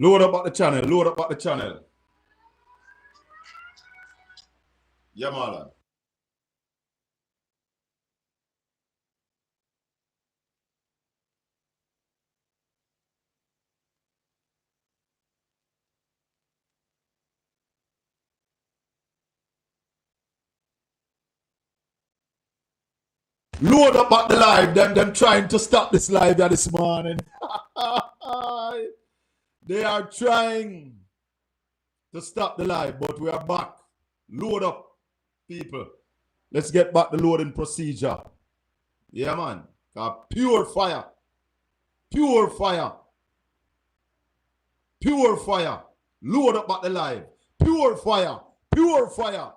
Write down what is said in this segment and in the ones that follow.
Load up at the channel. Load up at the channel. Yeah, Marlon. Load up at the live. Them trying to stop this live here this morning. They are trying to stop the live, but we are back. Load up, people. Let's get back the loading procedure. Yeah, man. Pure fire. Pure fire. Pure fire. Load up at the live. Pure fire. Pure fire.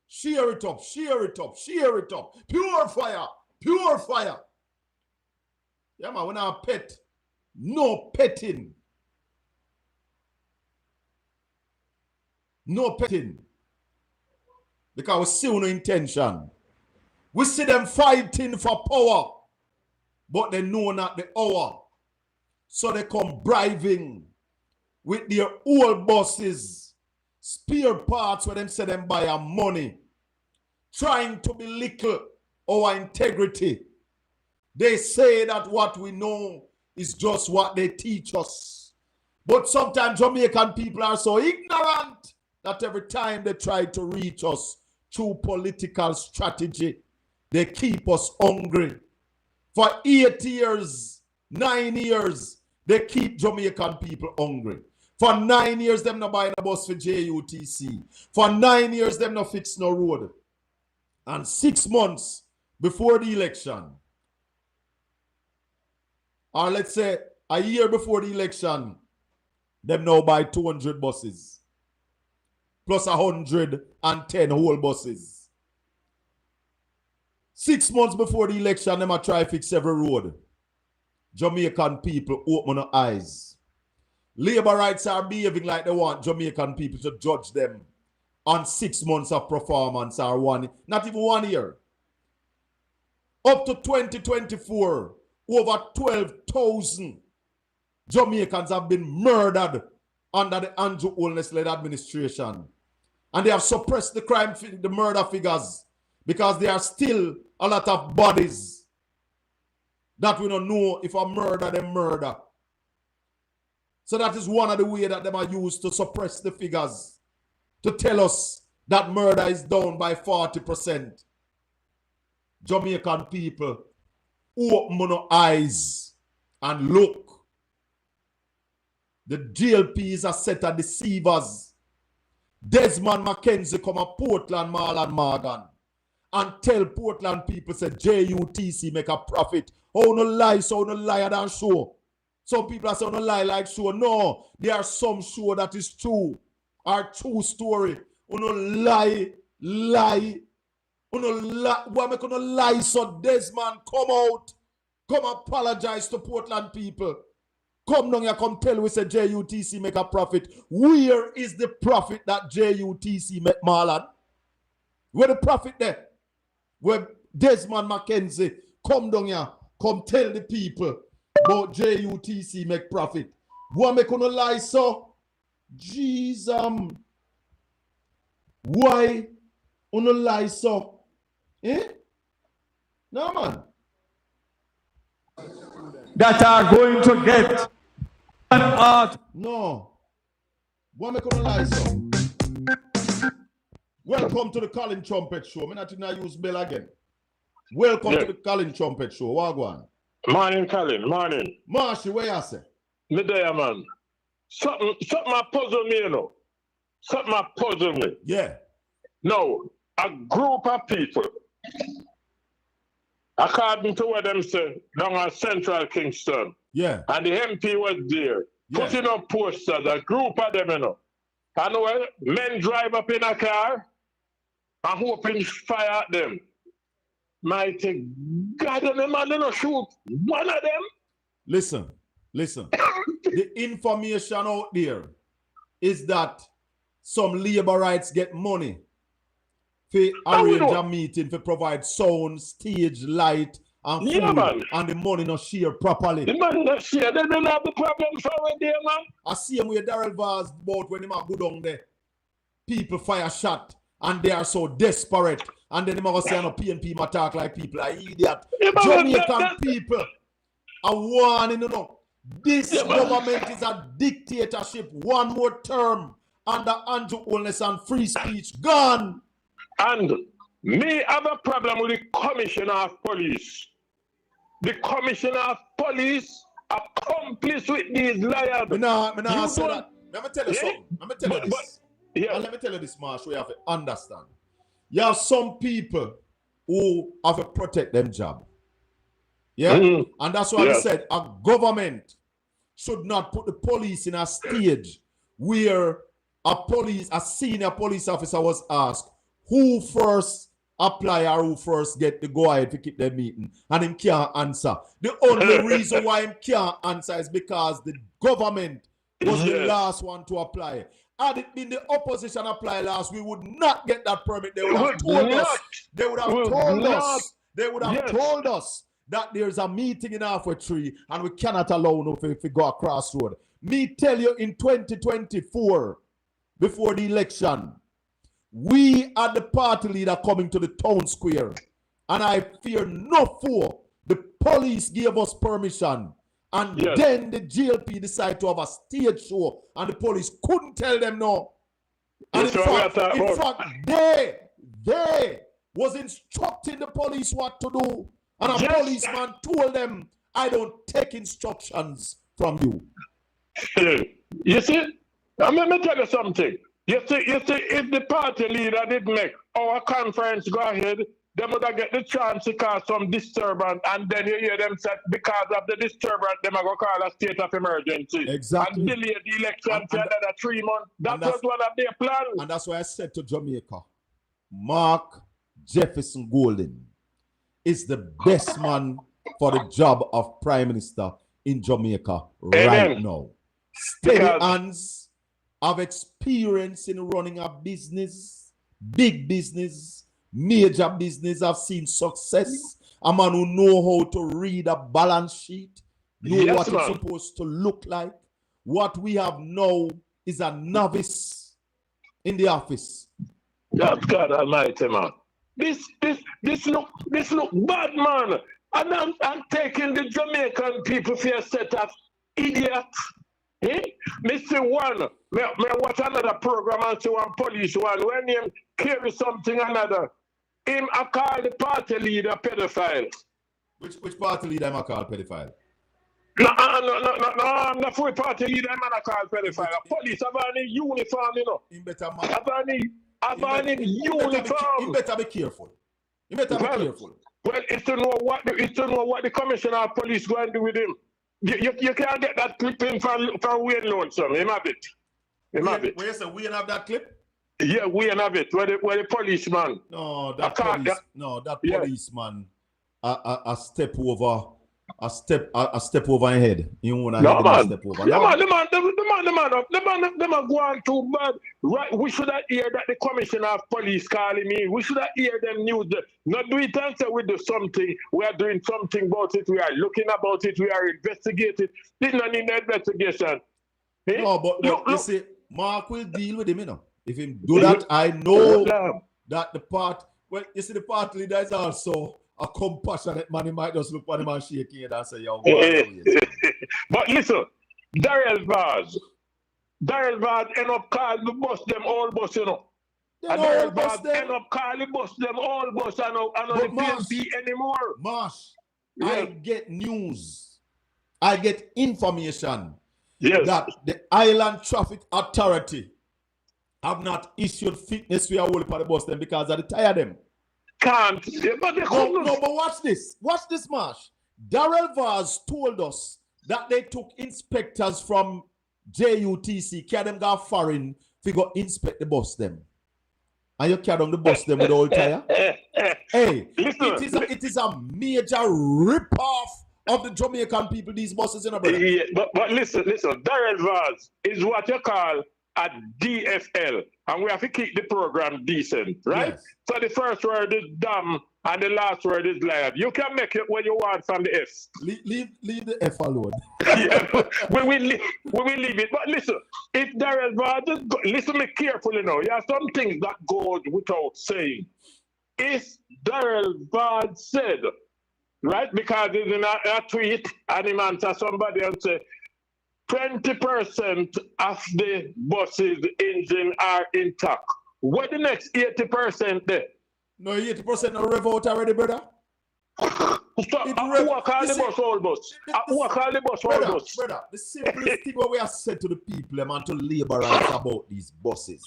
Share it up. Share it up. Share it up. Pure fire. Pure fire. Yeah, man. When I pet, no petting. No petting. Because we see no intention. We see them fighting for power, but they know not the hour. So they come bribing with their old bosses, spare parts where them say them buy our money, trying to belittle our integrity. They say that what we know is just what they teach us. But sometimes Jamaican people are so ignorant that every time they try to reach us through political strategy, they keep us hungry. For 8 years, 9 years, they keep Jamaican people hungry. For 9 years, them not buying a bus for JUTC. For 9 years, them not fix no road. And 6 months before the election, or let's say a year before the election, them now buy 200 buses. Plus 110 whole buses. 6 months before the election, them a try fix every road. Jamaican people open their eyes. Labor rights are behaving like they want Jamaican people to judge them on 6 months of performance or not even 1 year. Up to 2024, over 12,000 Jamaicans have been murdered under the Andrew Holness-led administration. And they have suppressed the murder figures because there are still a lot of bodies that we don't know if a murder, they murder. So that is one of the ways that they are used to suppress the figures, to tell us that murder is down by 40%. Jamaican people, open your eyes and look. The GLPs are set of deceivers. Desmond McKenzie come to Portland, Marlon Morgan, and tell Portland people, say JUTC make a profit. Oh, no lie, so no lie than show. Some people are saying no lie like show. No, there are some show that is true. Our true story. Oh, no lie. Oh, no lie. Why make no lie? So Desmond come out. Come apologize to Portland people. Come down here, come tell we say JUTC make a profit. Where is the profit that JUTC make, Marlon? Where the profit there? Where Desmond McKenzie come down here, come tell the people about JUTC make profit. Why make no lie so? Jesus. Why no lie so? Eh? No, man. That are going to get an art. No. Why make no lie so? Welcome to the Colin Trumpet Show. I'm not going to use bell again. Welcome to the Colin Trumpet Show. Wagwan. Morning, Colin. Morning. Marshy, where you say? Me there, man. Something a puzzle me, you know. Something a puzzle me. Yeah. Now, a group of people, according to what them say, down at Central Kingston. Yeah. And the MP was there. Yeah. Putting up posters, a group of them, you know. And well, men drive up in a car and open fire at them. Mighty God, and them man, they don't shoot one of them. Listen. The information out there is that some labor rights get money for arrange a meeting, for provide sound, stage, light, and food, Yeah, man. and the money not share properly. The money not share. They don't have the problem for there, man. I see him with Darrell Vaz about when he might go down there. People fire shot, and they are so desperate. And then they might say, no, PNP might talk like people are idiot. Yeah, Jamaican people are warning, you know. This government is a dictatorship. One more term under Andrew Holness and free speech gone. And me have a problem with the commissioner of police. The commissioner of police accomplice with these liars. Me nah say that. Let me tell you something. Let me tell you this. And let me tell you this, Marsh, we have to understand. You have some people who have to protect them job. Yeah? And that's why I said a government should not put the police in a stage where a senior police officer was asked who first apply or who first get the go ahead to keep their meeting, and him can't answer. The only reason why him can't answer is because the government was the last one to apply. Had it been the opposition apply last, we would not get that permit. They would have told us. They would have told us. They would have told us that there's a meeting in Halfway Tree and we cannot allow no if we go across road. Me tell you, in 2024, before the election, we are the party leader coming to the town square, and I fear no foe. The police gave us permission, and then the GLP decided to have a stage show, and the police couldn't tell them no. And in fact, they was instructing the police what to do, and a policeman told them, "I don't take instructions from you." You see, let me tell you something. You see, if the party leader did make our conference go ahead, they would have get the chance to cause some disturbance, and then you hear them say because of the disturbance, they might go call a state of emergency. Exactly. And delay the election for another 3 months. That was one of their plans. And that's why I said to Jamaica, Mark Jefferson Golden is the best man for the job of Prime Minister in Jamaica right now. Steady hands, have experience in running a business, big business, major business. I've seen success. A man who know how to read a balance sheet, know what it's supposed to look like. What we have now is a novice in the office. That's God Almighty, man. This look bad, man. And I'm taking the Jamaican people for a set of idiots. Mr. One, me watch another program and see one police one. When him carry something another, him I call the party leader pedophile. Which party leader am I call pedophile? No, I'm not for a party leader, I'm not call pedophile. Police have any uniform, you know. Him better have any uniform. He better be careful. He better be careful. Well, it's to know what the commissioner of police going to do with him. You can't get that clip in from Wayne Lonesome. Him have it. Have it. Where say Wayne have that clip? Yeah, Wayne have it. Where the policeman. No, that policeman a step over a step over your head. You want to man. Step over. The man go on too bad. Right, we should have heard that the commissioner of police calling me. We should have heard them news. Not do it and say we do something. We are doing something about it. We are looking about it. We are investigating. This not in the investigation. No, but you see, Mark will deal with him, you know. If he do that, I know that the part. Well, you see, the party leader is also a compassionate man. He might just look at him and shake his head and say, "Yo, But listen, Darrell Vaz end up calling the bus them all bus, you know. And Darrell Vaz end up calling bus them all bus and not the PNP anymore. Marsh, I get news. I get information that the Island Traffic Authority have not issued fitness for a whole part of the bus them because they tired them. Can't. But but watch this. Watch this, Marsh. Darrell Vaz told us that they took inspectors from JUTC, carry them go foreign, to go inspect the bus them. And you carry on the bus them with the old tire? Hey, it is a major rip-off of the Jamaican people, these buses, you know, brother. Yeah, but listen, Darrell Vaz is what you call a DFL, and we have to keep the program decent, right? Yes. So the first word is damn, And the last word is live. You can make it what you want from the S. Leave the F alone. Yeah, we will leave it. But listen, if Darrell Vard, listen me carefully now. There are some things that go without saying. If Darrell Vard said, right, because it's in a tweet, and he answered somebody and said, 20% of the bus's engine are intact. What the next 80% there? No, 80% are rev out already, brother. So, who are call the bus old bus? Who are call the bus old bus? Brother, the simplest thing what we have said to the people and to labor rights about these buses.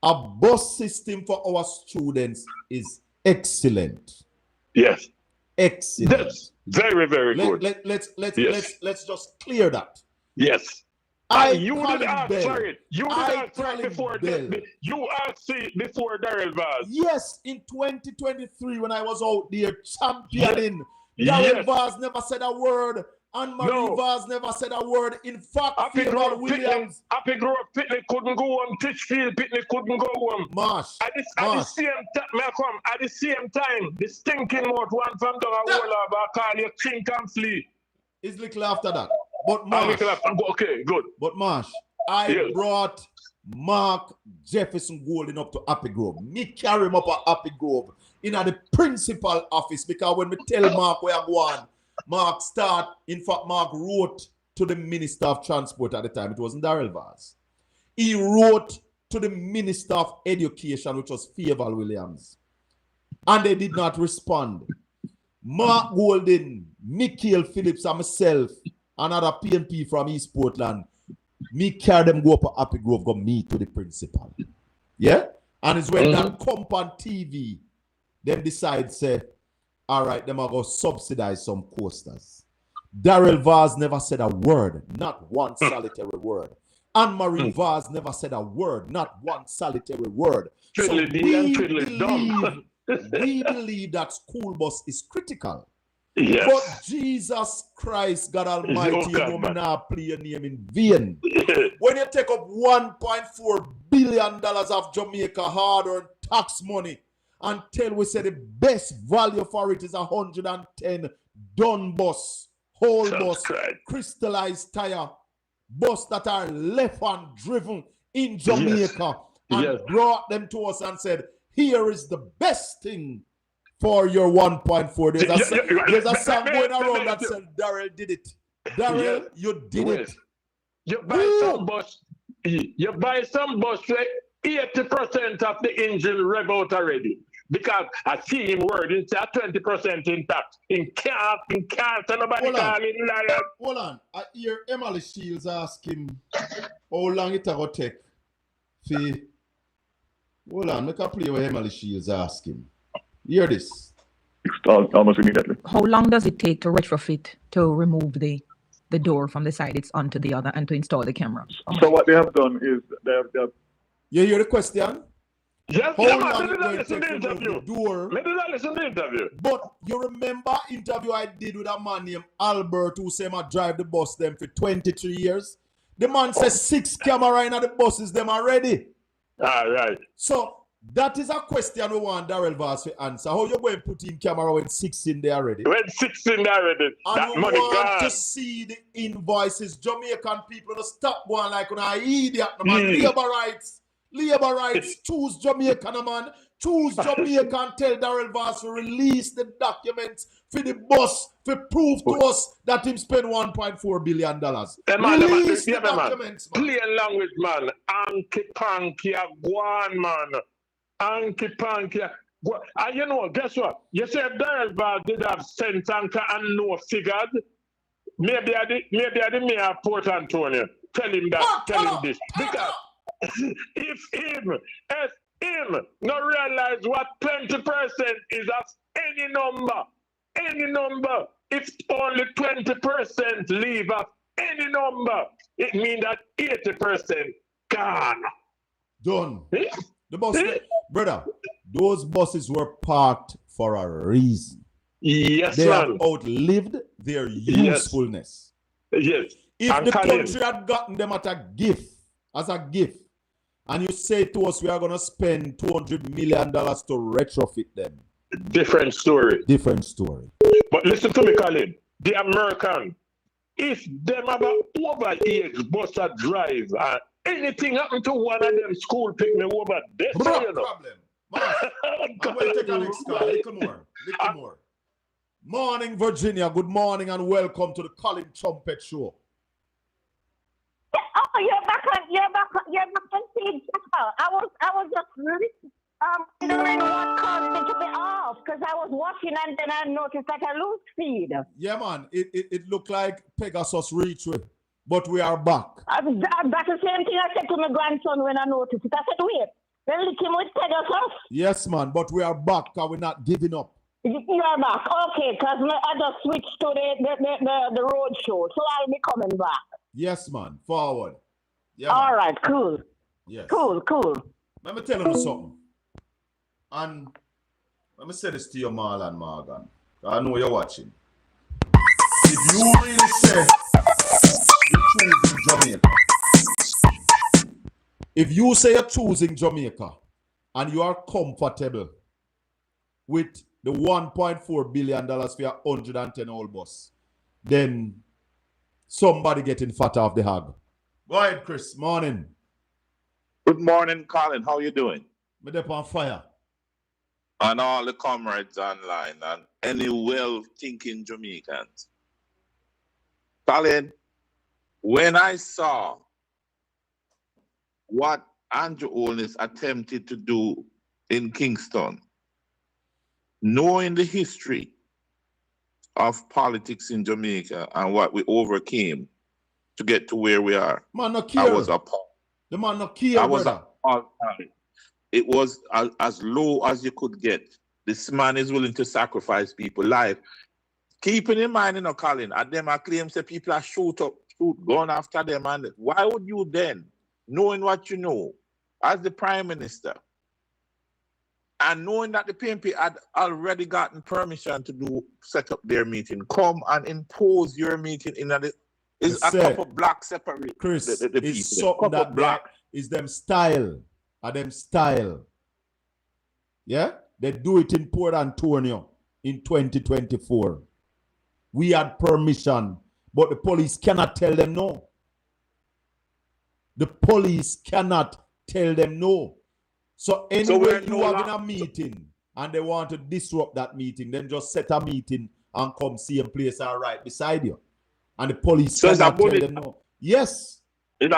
A bus system for our students is excellent. Yes. Excellent. That's very, very good. Let's just clear that. Yes. You did ask for it. You did ask for it before. You asked it before Darrell Vaz. Yes, in 2023 when I was out there championing, Darrell Vaz never said a word. And Marie Vaz never said a word. In fact, Favor Williams. Happy Grove Picnic couldn't go home. Titchfield Picnic couldn't go home. Marsh. At the same time, the stinking mouth one from the wall of call you chink and flee. It's little after that. But Marsh. Okay, good. But Marsh, I brought Mark Jefferson Golden up to Happy Grove. Me carry him up at Happy Grove in the principal office because when we tell Mark where I go on, Mark wrote to the Minister of Transport at the time. It wasn't Darrell Vaz. He wrote to the Minister of Education, which was Favor Williams. And they did not respond. Mark Golden, Michael Phillips, and myself, another PNP from East Portland, me carry them go up to Happy Grove, go meet to the principal. Yeah? And it's when that come on TV, them decide, say, all right, them are going to subsidize some coasters. Darrell Vaz never said a word, not one solitary word. Anne-Marie Vaz never said a word, not one solitary word. So we believe that school bus is critical. Yes. But Jesus Christ, God Almighty, you know me not play your name in vain. When you take up $1.4 billion of Jamaica hard-earned tax money and tell we say the best value for it is 110 done bus, whole bus, crystallized tire, bus that are left and driven in Jamaica and brought them to us and said, here is the best thing for your 1.4. There's a song going around that said, Darrell did it. Darrell, you did it. You buy some bus, like 80% of the engine rev out already. Because I see him word, it's at 20% intact. In can't, nobody call him liar. Hold on. I hear Emily Shields ask him how long it will take. Hold on, make a play what Emily Shields ask him. Hear this. Almost immediately. How long does it take to retrofit to remove the door from the side it's onto the other and to install the camera? So what they have done is they have You hear the question? Yes, how long it will take to remove the door? Maybe I listen to the interview. But you remember interview I did with a man named Albert who said I drive the bus them for 23 years? The man says 6 camera in the buses them already. All right. So that is a question we want Darrell Vaz to answer. How you going to put in camera when 6 in there already? When 6 in there already. And that we money want gone. to see the invoices. Jamaican people to stop going like an idiot, man. Labor rights. Choose Jamaican, man. Choose Jamaican. Tell Darrell Vaz to release the documents for the bus to prove to us that him spend $1.4 billion. Release the documents, man. Plain language, man. Anki Panky, Guan, man. Anki Panky. And you know, guess what? You say if Darrell Vaz did have sense and no figures, maybe I did mayor of Port Antonio. Tell him that. Tell him this. Because if him not realize what 20% is of any number, if only 20% leave of any number, it means that 80% gone. Done. The bus, brother, those buses were parked for a reason. Yes, they man. have outlived their usefulness. Yes. If the country had gotten them as a gift, and you say to us we are going to spend $200 million to retrofit them. Different story. Different story. But listen to me, Colin. The American, if them have a overage bus that drive and anything happen to one of them school pick me over, that's No you know. problem. Boss, I'm going to take a next call. Little more. Morning, Virginia. Good morning and welcome to the Colin Trumpet Show. Oh, you're back on stage. I was just wondering what caused it to be off because I was watching and then I noticed that I lose feed. Yeah, man. It looked like Pegasus retreat, but we are back. That's the same thing I said to my grandson when I noticed it. I said, wait, they lick him with Pegasus? Yes, man, but we are back and we're not giving up. You are back. Okay, because I just switched to the road show, so I'll be coming back. Yes, man. Forward. Yeah, all man. right, cool. Yes. Cool. Let me tell you something. And let me say this to you, Marlon Morgan. I know you're watching. If you really say you're choosing Jamaica, if you say you're choosing Jamaica and you are comfortable with the $1.4 billion for your 110-old bus, then somebody getting fat off the hog. Go ahead, Chris. Morning. Good morning, Colin. How you doing? Me up on fire. And all the comrades online and any well-thinking Jamaicans. Colin, when I saw what Andrew Holness attempted to do in Kingston, knowing the history of politics in Jamaica and what we overcame to get to where we are, Man, no care. I was appalled. The man no care, I was brother. appalled. It was as low as you could get. This man is willing to sacrifice people's life. Keeping in mind, Colin, at them I claim say people are shoot gun after them. And why would you then, knowing what you know, as the Prime Minister, and knowing that the PNP had already gotten permission to set up their meeting, come and impose your meeting in is a couple blocks separate. Chris, the people. it's something that black is them style. Yeah? They do it in Port Antonio in 2024. We had permission, but the police cannot tell them no. The police cannot tell them no. So anyway, you are in a meeting and they want to disrupt that meeting, then just set a meeting and come see a place right beside you. And the police cannot tell them no. Yes. Is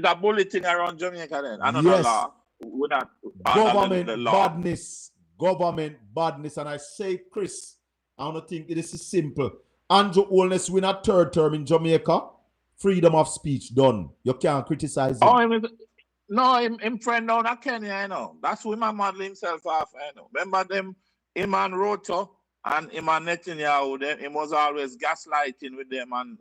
a bulletin around Jamaica then? Another law. Government badness. And I say, Chris, I don't think this is simple. Andrew Holness win a third term in Jamaica. Freedom of speech done. You can't criticize him. No, him friend down at Kenya, I know. That's who my model himself off, I know. Remember them, him and Roto and him and Netanyahu, him was always gaslighting with them and,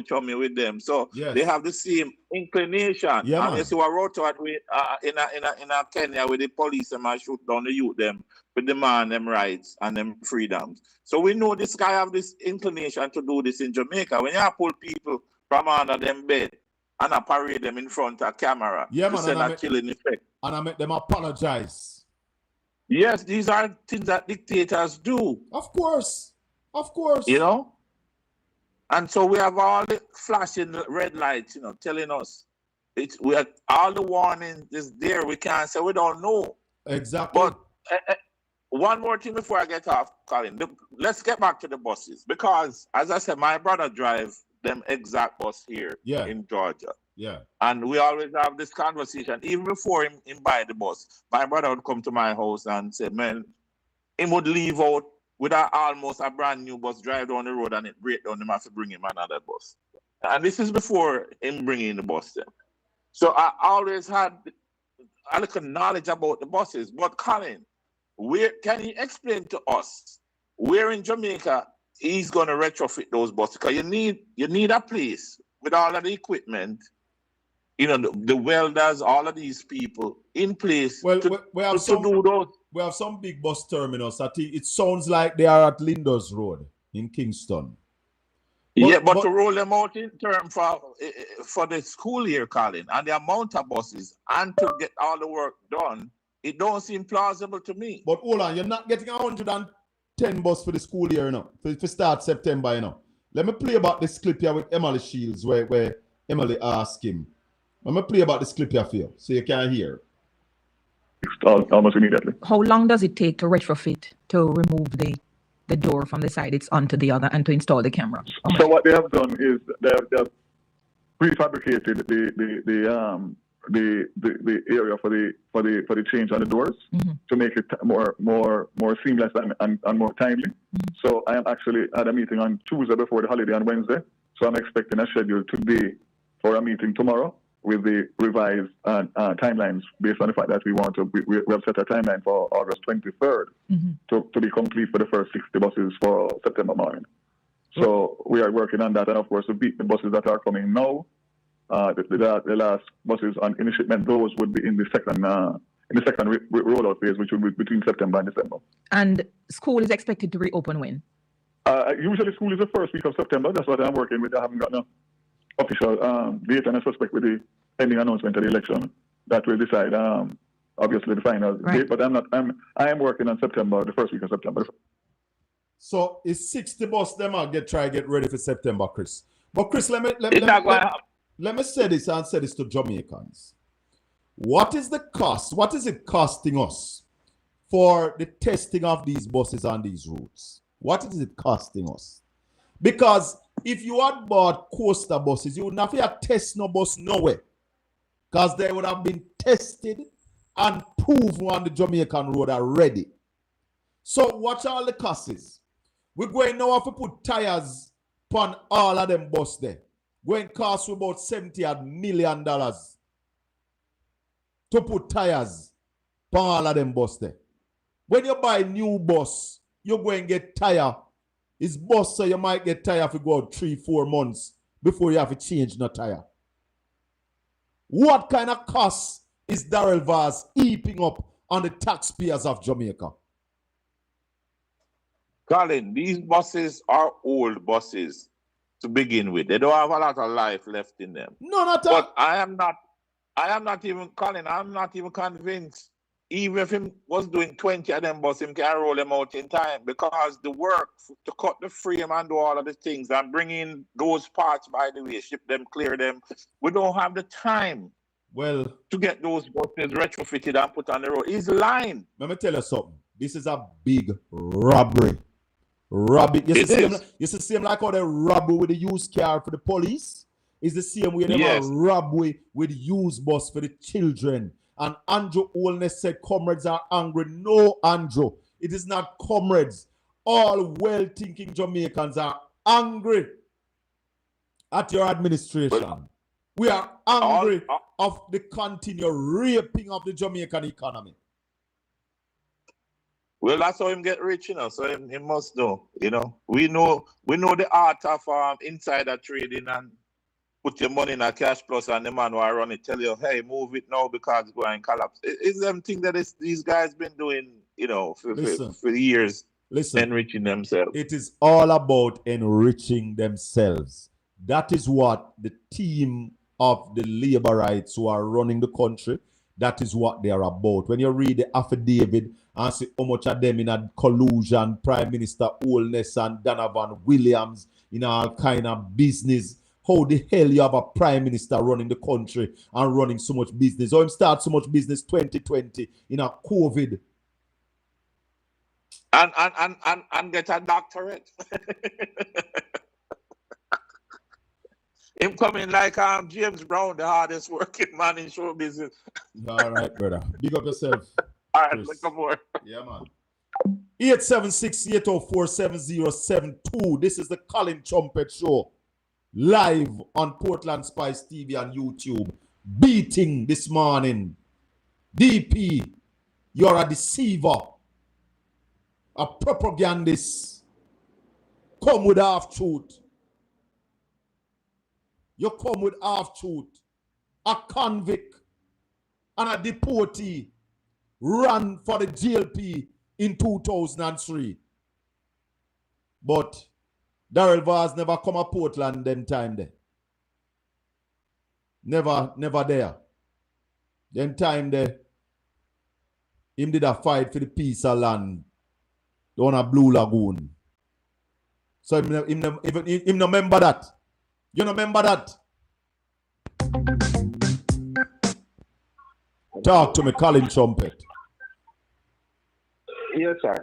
chummy with them. So they have the same inclination. Yeah, and you see what Roto had with, in a Kenya with the police and shoot down the youth them with demand them rights and them freedoms. So we know this guy have this inclination to do this in Jamaica. When you pull people from under them bed, and I parade them in front of camera to send a killing effect. And I make them apologize. Yes, these are things that dictators do. Of course. And so we have all the flashing red lights, telling us we have all the warning is there. We can't say we don't know. Exactly. But one more thing before I get off, Colin. Let's get back to the buses because, as I said, my brother drives them exact bus here in Georgia. Yeah. And we always have this conversation. Even before him buy the bus, my brother would come to my house and say, man, he would leave out with almost a brand new bus, drive down the road and it break down, him have to bring him another bus. And this is before him bringing the bus then. So I always had a little knowledge about the buses. But Colin, can you explain to us where in Jamaica he's going to retrofit those buses? Because you need a place with all of the equipment, the welders, all of these people in place to do those. We have some big bus terminals. I think it sounds like they are at Linders Road in Kingston. But to roll them out in term for the school year, Colin, and the amount of buses, and to get all the work done It don't seem plausible to me. But hold on, you're not getting 110 bus for the school year, you know, for start September, you know. Let me play about this clip here with Emily Shields where Emily asked him. Let me play about this clip here for you so you can hear. Almost immediately. How long does it take to retrofit to remove the door from the side it's onto the other and to install the camera? So what they have done is they have prefabricated the area for the change on the doors to make it more seamless and more timely. So I am actually at a meeting on Tuesday before the holiday on Wednesday. So I'm expecting a schedule today for a meeting tomorrow with the revised timelines based on the fact that we have set a timeline for August 23rd to be complete for the first 60 buses for September morning. So we are working on that, and of course, to beat the buses that are coming now, the last buses in shipment, those would be in the second rollout phase, which will be between September and December. And school is expected to reopen when? Usually school is the first week of September. That's what I'm working with. I haven't got no official date, and I suspect with the pending announcement of the election that will decide obviously the final date. But I am working on September, the first week of September. So it's 60 bus them are get ready for September, Chris. But Chris, let me say this and say this to Jamaicans. What is the cost? What is it costing us for the testing of these buses on these routes? What is it costing us? Because if you had bought coaster buses, you would not have to test no bus nowhere. Because they would have been tested and proven on the Jamaican road already. So watch all the costs. We're going now to put tires upon all of them bus there. Going cost about $70 million to put tires upon all of them bus there. When you buy new bus, you're going to get tire. It's bus, so you might get tire if you go out 3-4 months before you have to change no tire. What kind of cost is Darrell Vaz heaping up on the taxpayers of Jamaica? Colin, these buses are old buses to begin with. They don't have a lot of life left in them. No, not at all. But I am not even, Colin, I'm not even convinced. Even if him was doing 20 of them buses, him can roll them out in time, because the work to cut the frame and do all of the things and bring in those parts, by the way, ship them, clear them, we don't have the time to get those buses retrofitted and put on the road. He's lying. Let me tell you something. This is a big robbery. You see the same like how they rob with the used car for the police? It's the same way they rob with used bus for the children. And Andrew Olness said comrades are angry. No, Andrew. It is not comrades. All well-thinking Jamaicans are angry at your administration. We are angry of the continued raping of the Jamaican economy. Well, that's how him get rich, so he must know, We know the art of insider trading and put your money in a cash plus, and the man who run it tell you, hey, move it now because it's going to collapse. It's them thing that these guys been doing, for years, enriching themselves. It is all about enriching themselves. That is what the team of the labor rights who are running the country, that is what they are about. When you read the affidavit and see how much of them in a collusion, Prime Minister Olness and Donovan Williams in all kind of business. How the hell you have a prime minister running the country and running so much business? Or him start so much business 2020 in a COVID. And get a doctorate. Him coming like James Brown, the hardest working man in show business. All right, brother. Big up yourself. All right, look up more. Yeah, man. 876-804-7072. This is the Colin Trumpet Show. Live on Portland Spice TV and YouTube. Beating this morning. DP, you're a deceiver. A propagandist. Come with half-truth. You come with half-truth. A convict and a deportee ran for the GLP in 2003. But Darrell Vaz never come to Portland them time there. Never there. Them time there. him did a fight for the piece of land down a Blue Lagoon. So him no remember that. You no remember that? Talk to me, Colin Trumpet. Yes, sir.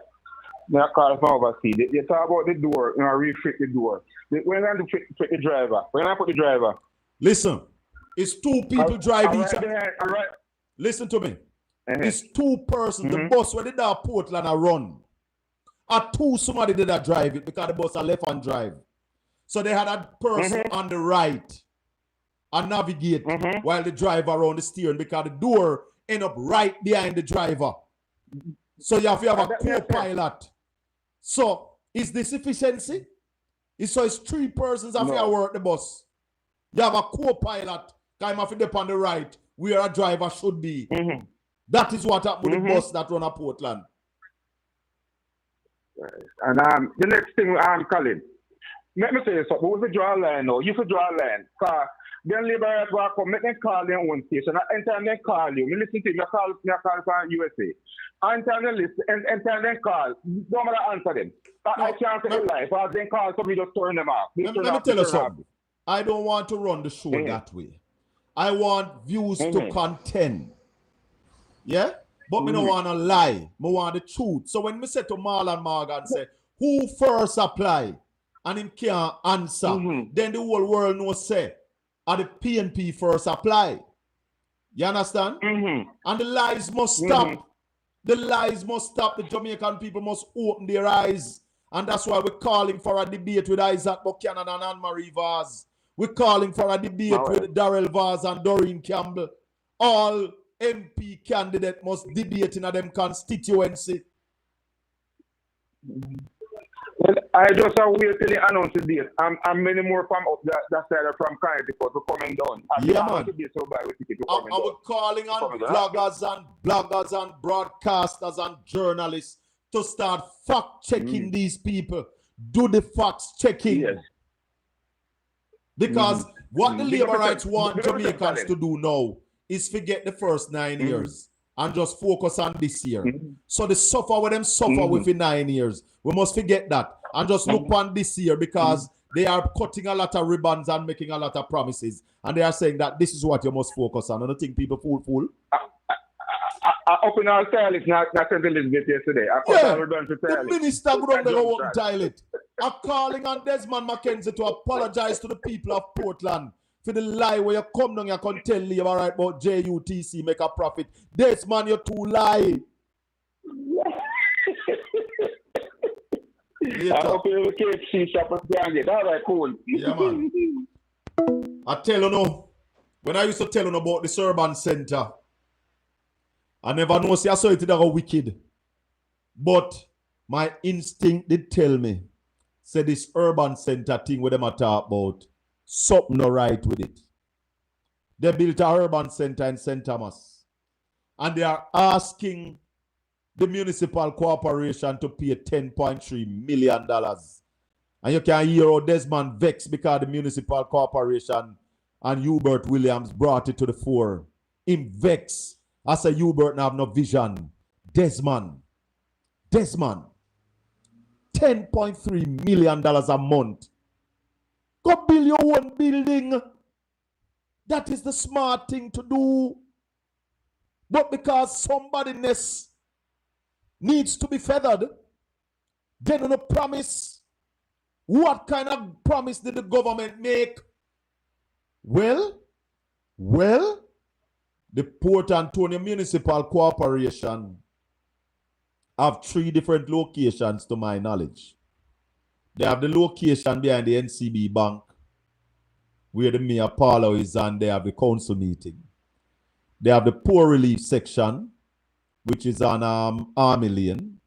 I call from overseas. They talk about the door, refit the door. When I fit the driver, when I put the driver. Listen, it's two people driving each other. Right. Listen to me. It's two persons. The bus where they down Portland are run. Somebody did that drive it because the bus are left and drive. So they had a person on the right and navigate while the driver around the steering because the door end up right behind the driver. So you have to have a co-pilot. So is this efficiency? It's three persons have to work the bus. You have a co-pilot, kind of up on the right, where a driver should be. That is what happened with the bus that run a Portland. And the next thing, Colin, let me tell you something. What's the draw line now? You should draw a line. Because then Liberals will come, make them call their own station. Anytime they call you, me listen to you, I call from USA. Anytime they listen, anytime they call, don't matter answer them. I can't say life. If they call, somebody just turn them off. Let me tell you something. I don't want to run the show that way. I want views to contend. Yeah? But me don't want to lie. I want the truth. So when me say to Marlon Morgan, say, who first apply? And him can't answer. Then the whole world knows say, are the PNP first apply? You understand? And the lies must stop. The lies must stop. The Jamaican people must open their eyes. And that's why we're calling for a debate with Isaac Buchanan and Anne-Marie Vaz. We're calling for a debate with Darrell Vaz and Doreen Campbell. All MP candidates must debate in them constituency. Well, I just wait till they announce the date. I'm many more from up that side from Connecticut to coming down. Yeah, man. We're calling on bloggers and broadcasters and journalists to start fact-checking these people. Do the facts-checking. Yes. Because what the labor rights want Jamaicans to do now is forget the first 9 years and just focus on this year. So they suffer with them suffer within 9 years. We must forget that and just look on this year because they are cutting a lot of ribbons and making a lot of promises. And they are saying that this is what you must focus on. I don't think people fool. I open our toilet, not St. Elizabeth yesterday. The minister go down there and open toilet. I'm calling on Desmond McKenzie to apologize to the people of Portland for the lie where you come down and can tell Labour right about JUTC make a profit. Desmond, you're too lie. I hope you keep see shop and brand. All right, cool. Yeah, man. I tell you now, when I used to tell you about this urban center, I never know see I saw it that go wicked. But my instinct did tell me, say this urban center thing where them a talk about, something no right with it. They built a urban center in St. Thomas. And they are asking the municipal corporation to pay $10.3 million. And you can hear how Desmond vex because the municipal corporation and Hubert Williams brought it to the fore. Him vex. I say Hubert have no vision. Desmond. $10.3 million a month. Go build your own building. That is the smart thing to do. But because somebody needs to be feathered, they don't promise. What kind of promise did the government make? Well, the Port Antonio Municipal Corporation have 3 different locations to my knowledge. They have the location behind the NCB Bank, where the Mayor Parlour is, and they have the council meeting. They have the poor relief section, which is on Army Lane.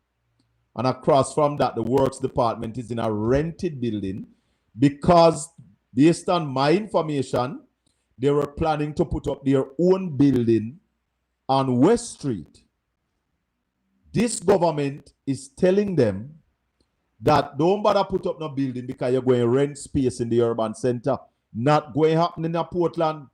And across from that, the works department is in a rented building because, based on my information, they were planning to put up their own building on West Street. This government is telling them that don't bother put up no building because you're going to rent space in the urban center. Not going to happen in Portland.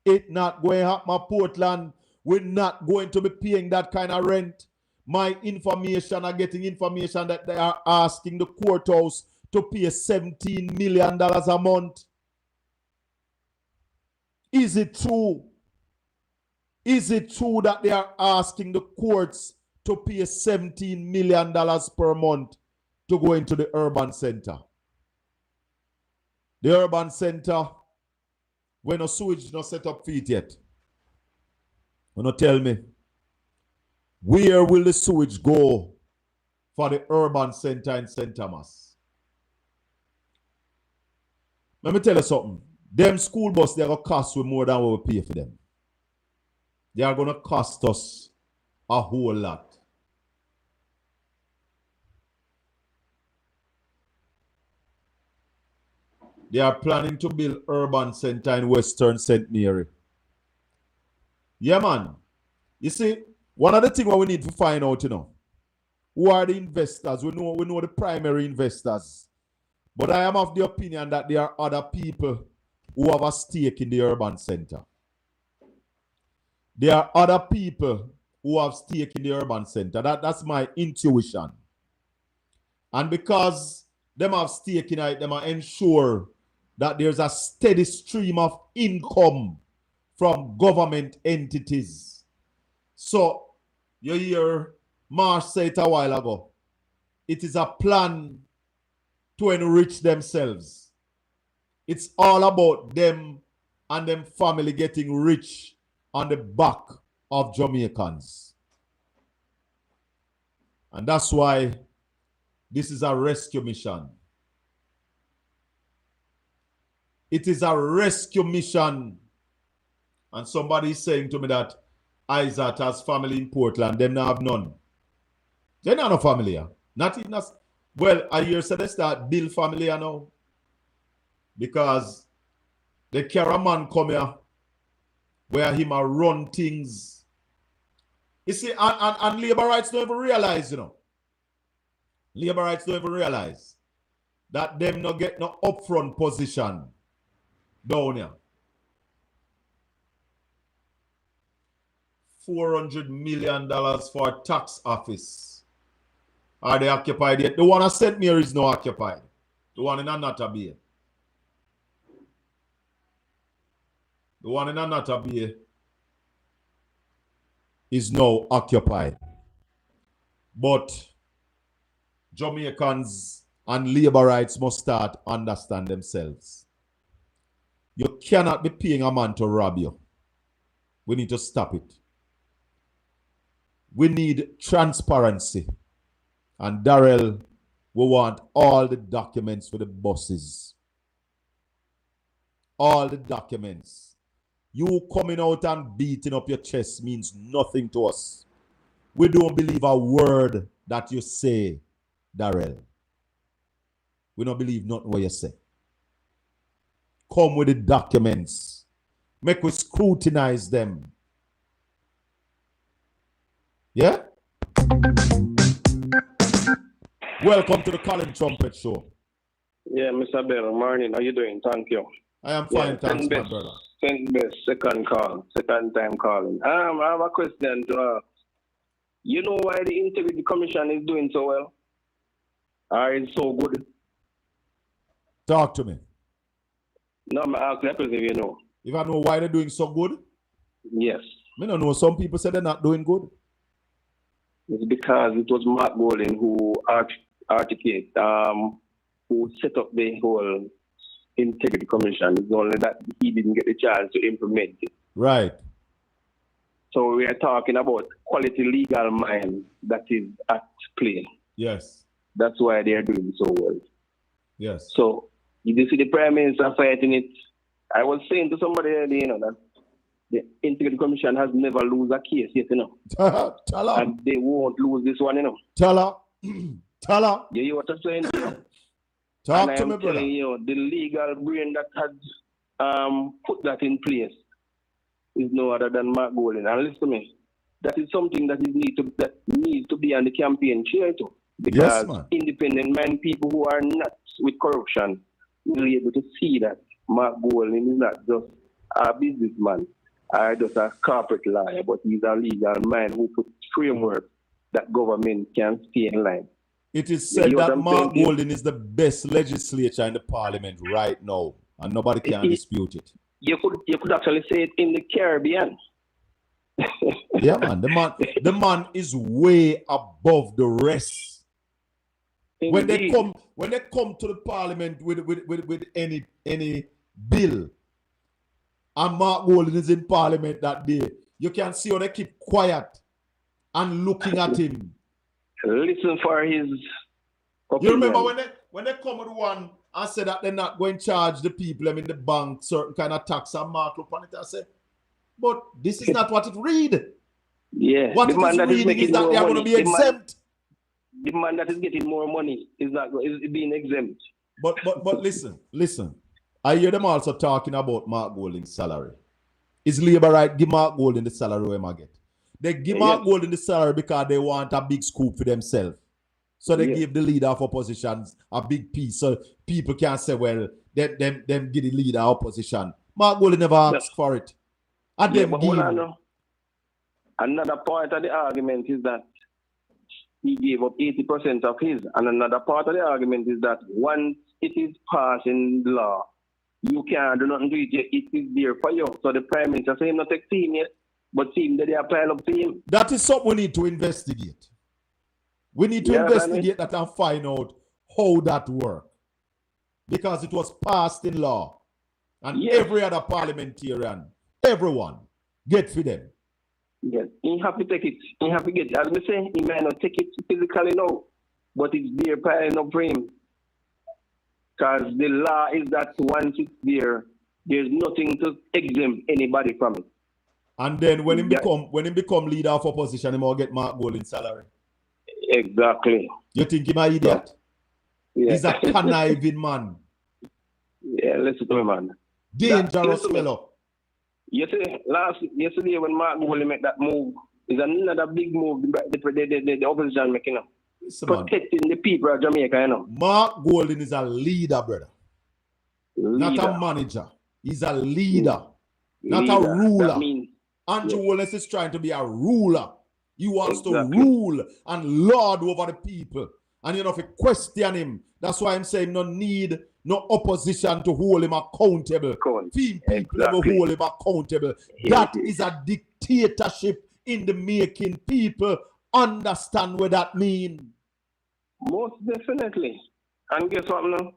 It not going to happen in Portland. we're not going to be paying that kind of rent. My information are getting information that they are asking the courthouse to pay $17 million a month. Is it true? Is it true that they are asking the courts to pay $17 million per month to go into the urban center? The urban center, when no sewage not set up for it yet. You know, tell me, where will the sewage go for the urban center in St. Thomas? Let me tell you something. Them school bus, they're going to cost we more than what we pay for them. They are going to cost us a whole lot. They are planning to build urban center in Western St. Mary. Yeah, man. You see, one of the things we need to find out, who are the investors? We know the primary investors. But I am of the opinion that there are other people who have a stake in the urban center. There are other people who have stake in the urban center. That's my intuition. And because them have stake in it, them ensure that there's a steady stream of income from government entities. So, you hear Marsh say it a while ago. It is a plan to enrich themselves. It's all about them and them family getting rich on the back of Jamaicans. And that's why this is a rescue mission. It is a rescue mission. And somebody is saying to me that Isaac has family in Portland. Them not have none. They not no family here. Not even as well. I hear say they start build family here now. Because the caravan come here where him a run things. You see, and labor rights don't even realize, Labor rights don't even realize that them not get no upfront position down here. $400 million for tax office. Are they occupied yet? The one I sent me here is not occupied. The one in Anata Bay. The one in Anata Bay is now occupied. But Jamaicans and labor rights must start understand themselves. You cannot be paying a man to rob you. We need to stop it. We need transparency. And Darrell, we want all the documents for the buses. All the documents. You coming out and beating up your chest means nothing to us. We don't believe a word that you say, Darrell. We don't believe nothing what you say. Come with the documents. Make we scrutinize them. Yeah? Welcome to the Colin Trumpet Show. Yeah, Mr. Bell, morning. How you doing? Thank you. I am fine, thanks, my brother. Second time calling. I have a question to ask. You know why the Integrity Commission is doing so well? Or is so good? Talk to me. No, I'm asking that because if you know. If I know why they're doing so good? Yes. I don't know. Some people say they're not doing good. It's because it was Mark Colin who who set up the whole Integrity Commission. It's only that he didn't get the chance to implement it. Right. So we are talking about quality legal mind that is at play. Yes. That's why they are doing so well. Yes. So you see the Prime Minister fighting it. I was saying to somebody earlier, that the Integrity Commission has never lose a case yet, Tell her. And they won't lose this one, Tell her. Tell her. Yeah, you what I'm saying? Talk and to I'm me, brother. telling you, the legal brain that had put that in place is no other than Mark Colin. And listen to me, that is something that needs to be on the campaign chair too. Because independent minded people who are not with corruption will be able to see that Mark Colin is not just a businessman are just a corporate lawyer, but he's a legal man who puts framework that government can stay in line. It is said that Mark Golding is the best legislature in the parliament right now, and nobody can dispute it. You could actually say it in the Caribbean. Yeah, man. The man is way above the rest. When they come to the parliament with any bill, and Mark Golding is in parliament that day, you can see how they keep quiet and looking at him. Listen for his opinion. You remember when they come with one and say that they're not going to charge the people in the bank certain kind of tax, and Mark look on it and say, but this is not what it read. Yeah. What it is reading is that they are going to be exempt. The man that is getting more money is being exempt. But listen. I hear them also talking about Mark Golding's salary. Is Labour right give Mark Golding the salary where I get? They give Mark Golding the salary because they want a big scoop for themselves. So they give the leader of oppositions a big piece so people can say, well, them give the leader of opposition. Mark Golding never asked for it. And them give. Another point of the argument is that he gave up 80% of his. And another part of the argument is that once it is passed in law, you can't do nothing to it yet. It is there for you. So the Prime Minister said, not take team yet. But team that they are piled up to him. That is something we need to investigate. We need to investigate that and find out how that works. Because it was passed in law. And every other parliamentarian, everyone, get for them. Yes, he have to take it. He have to get it. As we say, he may not take it physically now, but it's there piling up for him. Because the law is that once it's there, there's nothing to exempt anybody from it. And then when he become leader of opposition, he will get Mark Golding's salary. Exactly. You think he's an idiot? Yeah. He's a conniving man. Yeah, listen to me, man. Dangerous fellow. Yesterday when Mark Golding make that move, is another big move the opposition making up. Protecting the people of Jamaica, you know. Mark Golding is a leader, brother. Not a manager. He's a leader. Not a ruler. Andrew Wallace is trying to be a ruler. He wants to rule and lord over the people. And you know, if you question him, that's why I'm saying no need no opposition to hold him accountable. People never hold him accountable. That is a dictatorship in the making. People understand what that means. Most definitely. And guess what now?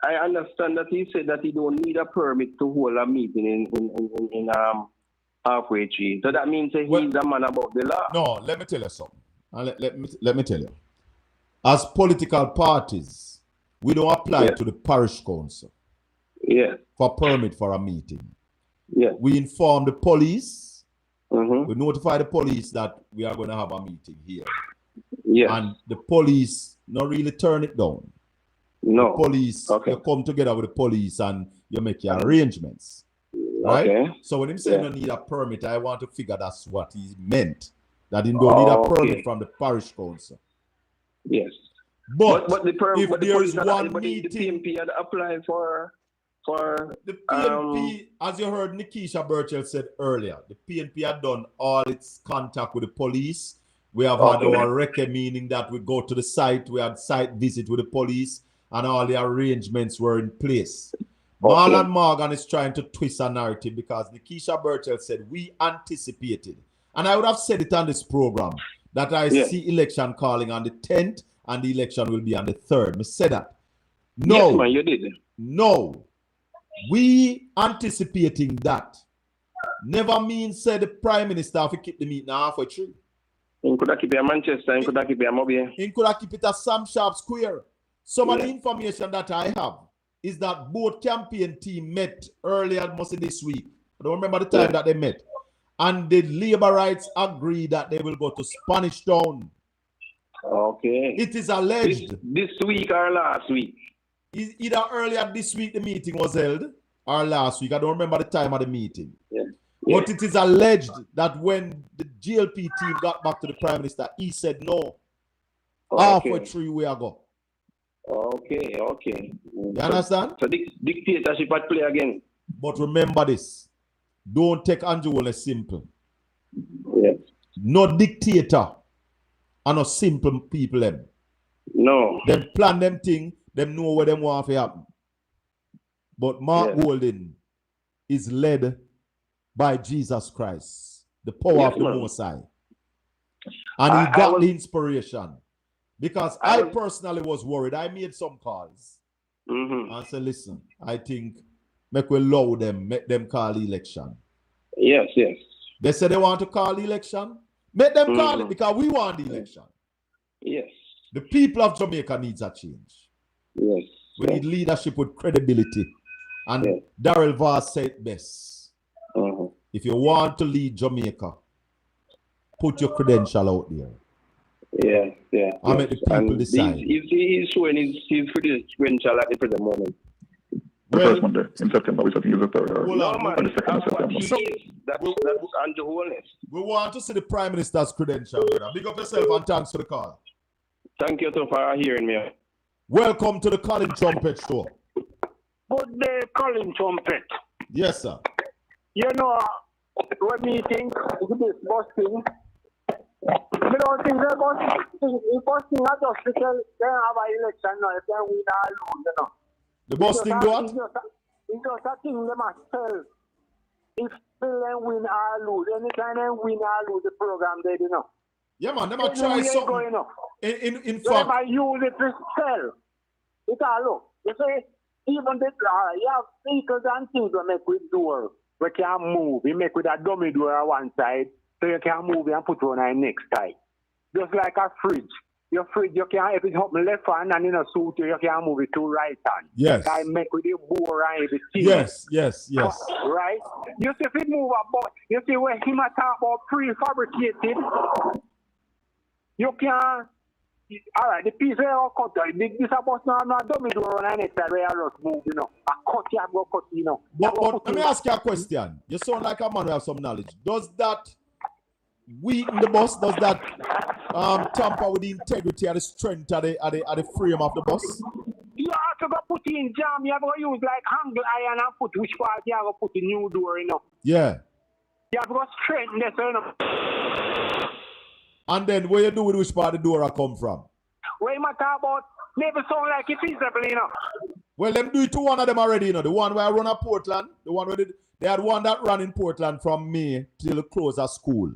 I understand that he said that he don't need a permit to hold a meeting in halfway tree. So that means that he's a man about the law. No, let me tell you something. Let me tell you. As political parties, we don't apply to the parish council for permit for a meeting. We inform the police. We notify the police that we are going to have a meeting here. And the police not really turn it down. No. The police, you come together with the police and you make your arrangements. Right? So when him saying you need a permit, I want to figure that's what he meant. That he don't need a permit from the parish council. Yes. But if there is one meeting, the PNP had applied for the PNP, as you heard Nikisha Burchell said earlier, the PNP had done all its contact with the police. We have had our recce, meaning that we go to the site, we had site visit with the police, and all the arrangements were in place. Marlon Morgan is trying to twist a narrative because Nikisha Burchell said we anticipated, and I would have said it on this program, that I see election calling on the 10th and the election will be on the 3rd. Me said that. No. Yes, man, you did. No. We anticipating that. Never means said the Prime Minister if he keep the meeting halfway through. He could have keep it at Manchester, he could have keep it at Mobile. He could have keep it at Sam Sharp Square. Some of the information that I have is that both campaign team met earlier, mostly this week. I don't remember the time that they met. And the Labour Rights agreed that they will go to Spanish Town. Okay. It is alleged. This week or last week? Either earlier this week the meeting was held or last week. I don't remember the time of the meeting. But it is alleged that when the GLP team got back to the Prime Minister, he said no. Halfway through we are go. Okay. You understand? So dictatorship at play again. But remember this. don't take Andrew Wallace simple. Yes. No dictator and no simple people them. No. Them plan them thing, them know where them want to happen. But Mark Golding is led by Jesus Christ, the power of the Most High. And he got the inspiration. Because I personally was worried. I made some calls. And said, listen, I think make we allow them, make them call the election. Yes, yes. They said they want to call the election. Make them call it because we want the election. Yes. The people of Jamaica needs a change. Yes. We need leadership with credibility. And Darrell Vaz said it best. If you want to lead Jamaica, put your credential out there. Yeah, yeah. I make the people decide. He's showing his credential at the present moment. The first Monday in September, which I think is the third. No, man. The second of September. That's Andrew Wallace. We want to see the Prime Minister's credential. Big up yourself and thanks for the call. Thank you so for hearing me. Welcome to the Colin Trumpet Show. Good day, Colin Trumpet. Yes, sir. You know, what me think this busting. You don't think the busting not just because they have an election now, if they win or lose, you know. The busting what? It's just a thing they must tell. If they win or lose, anytime they win or lose the program, they do know. Yeah, man, they might try something. In fact, they might use it to sell. It's all look. You see, even the you have vehicles and things that make with door, we can move. You make with a dummy door on one side, so you can move it and put it on the next side. Just like a fridge. Your fridge, you can, if it's up left hand and in a suit, you can move it to right hand. Yes. I make with the bore and everything. Yes. Right? You see, if it move about, you see when him talk about prefabricated, you can. All right, the piece where you cut, this about now dummy door on the next side where you just move, you know. I cut you, I go cut, you know. But let me ask you a question. You sound like a man who has some knowledge. Does that weaken the bus? Does that tamper with the integrity and the strength of the frame of the bus? You have to go put in jam. You have to use like angle iron and put which part you have to put the new door, you know. Yeah. You have to go straighten this, you know. And then what you do with which part the door come from? What you talk about? Never sound like it feasible, you know. Well, them do it to one of them already, you know. The one where I run at Portland, the one where they had one that ran in Portland from May till close of school.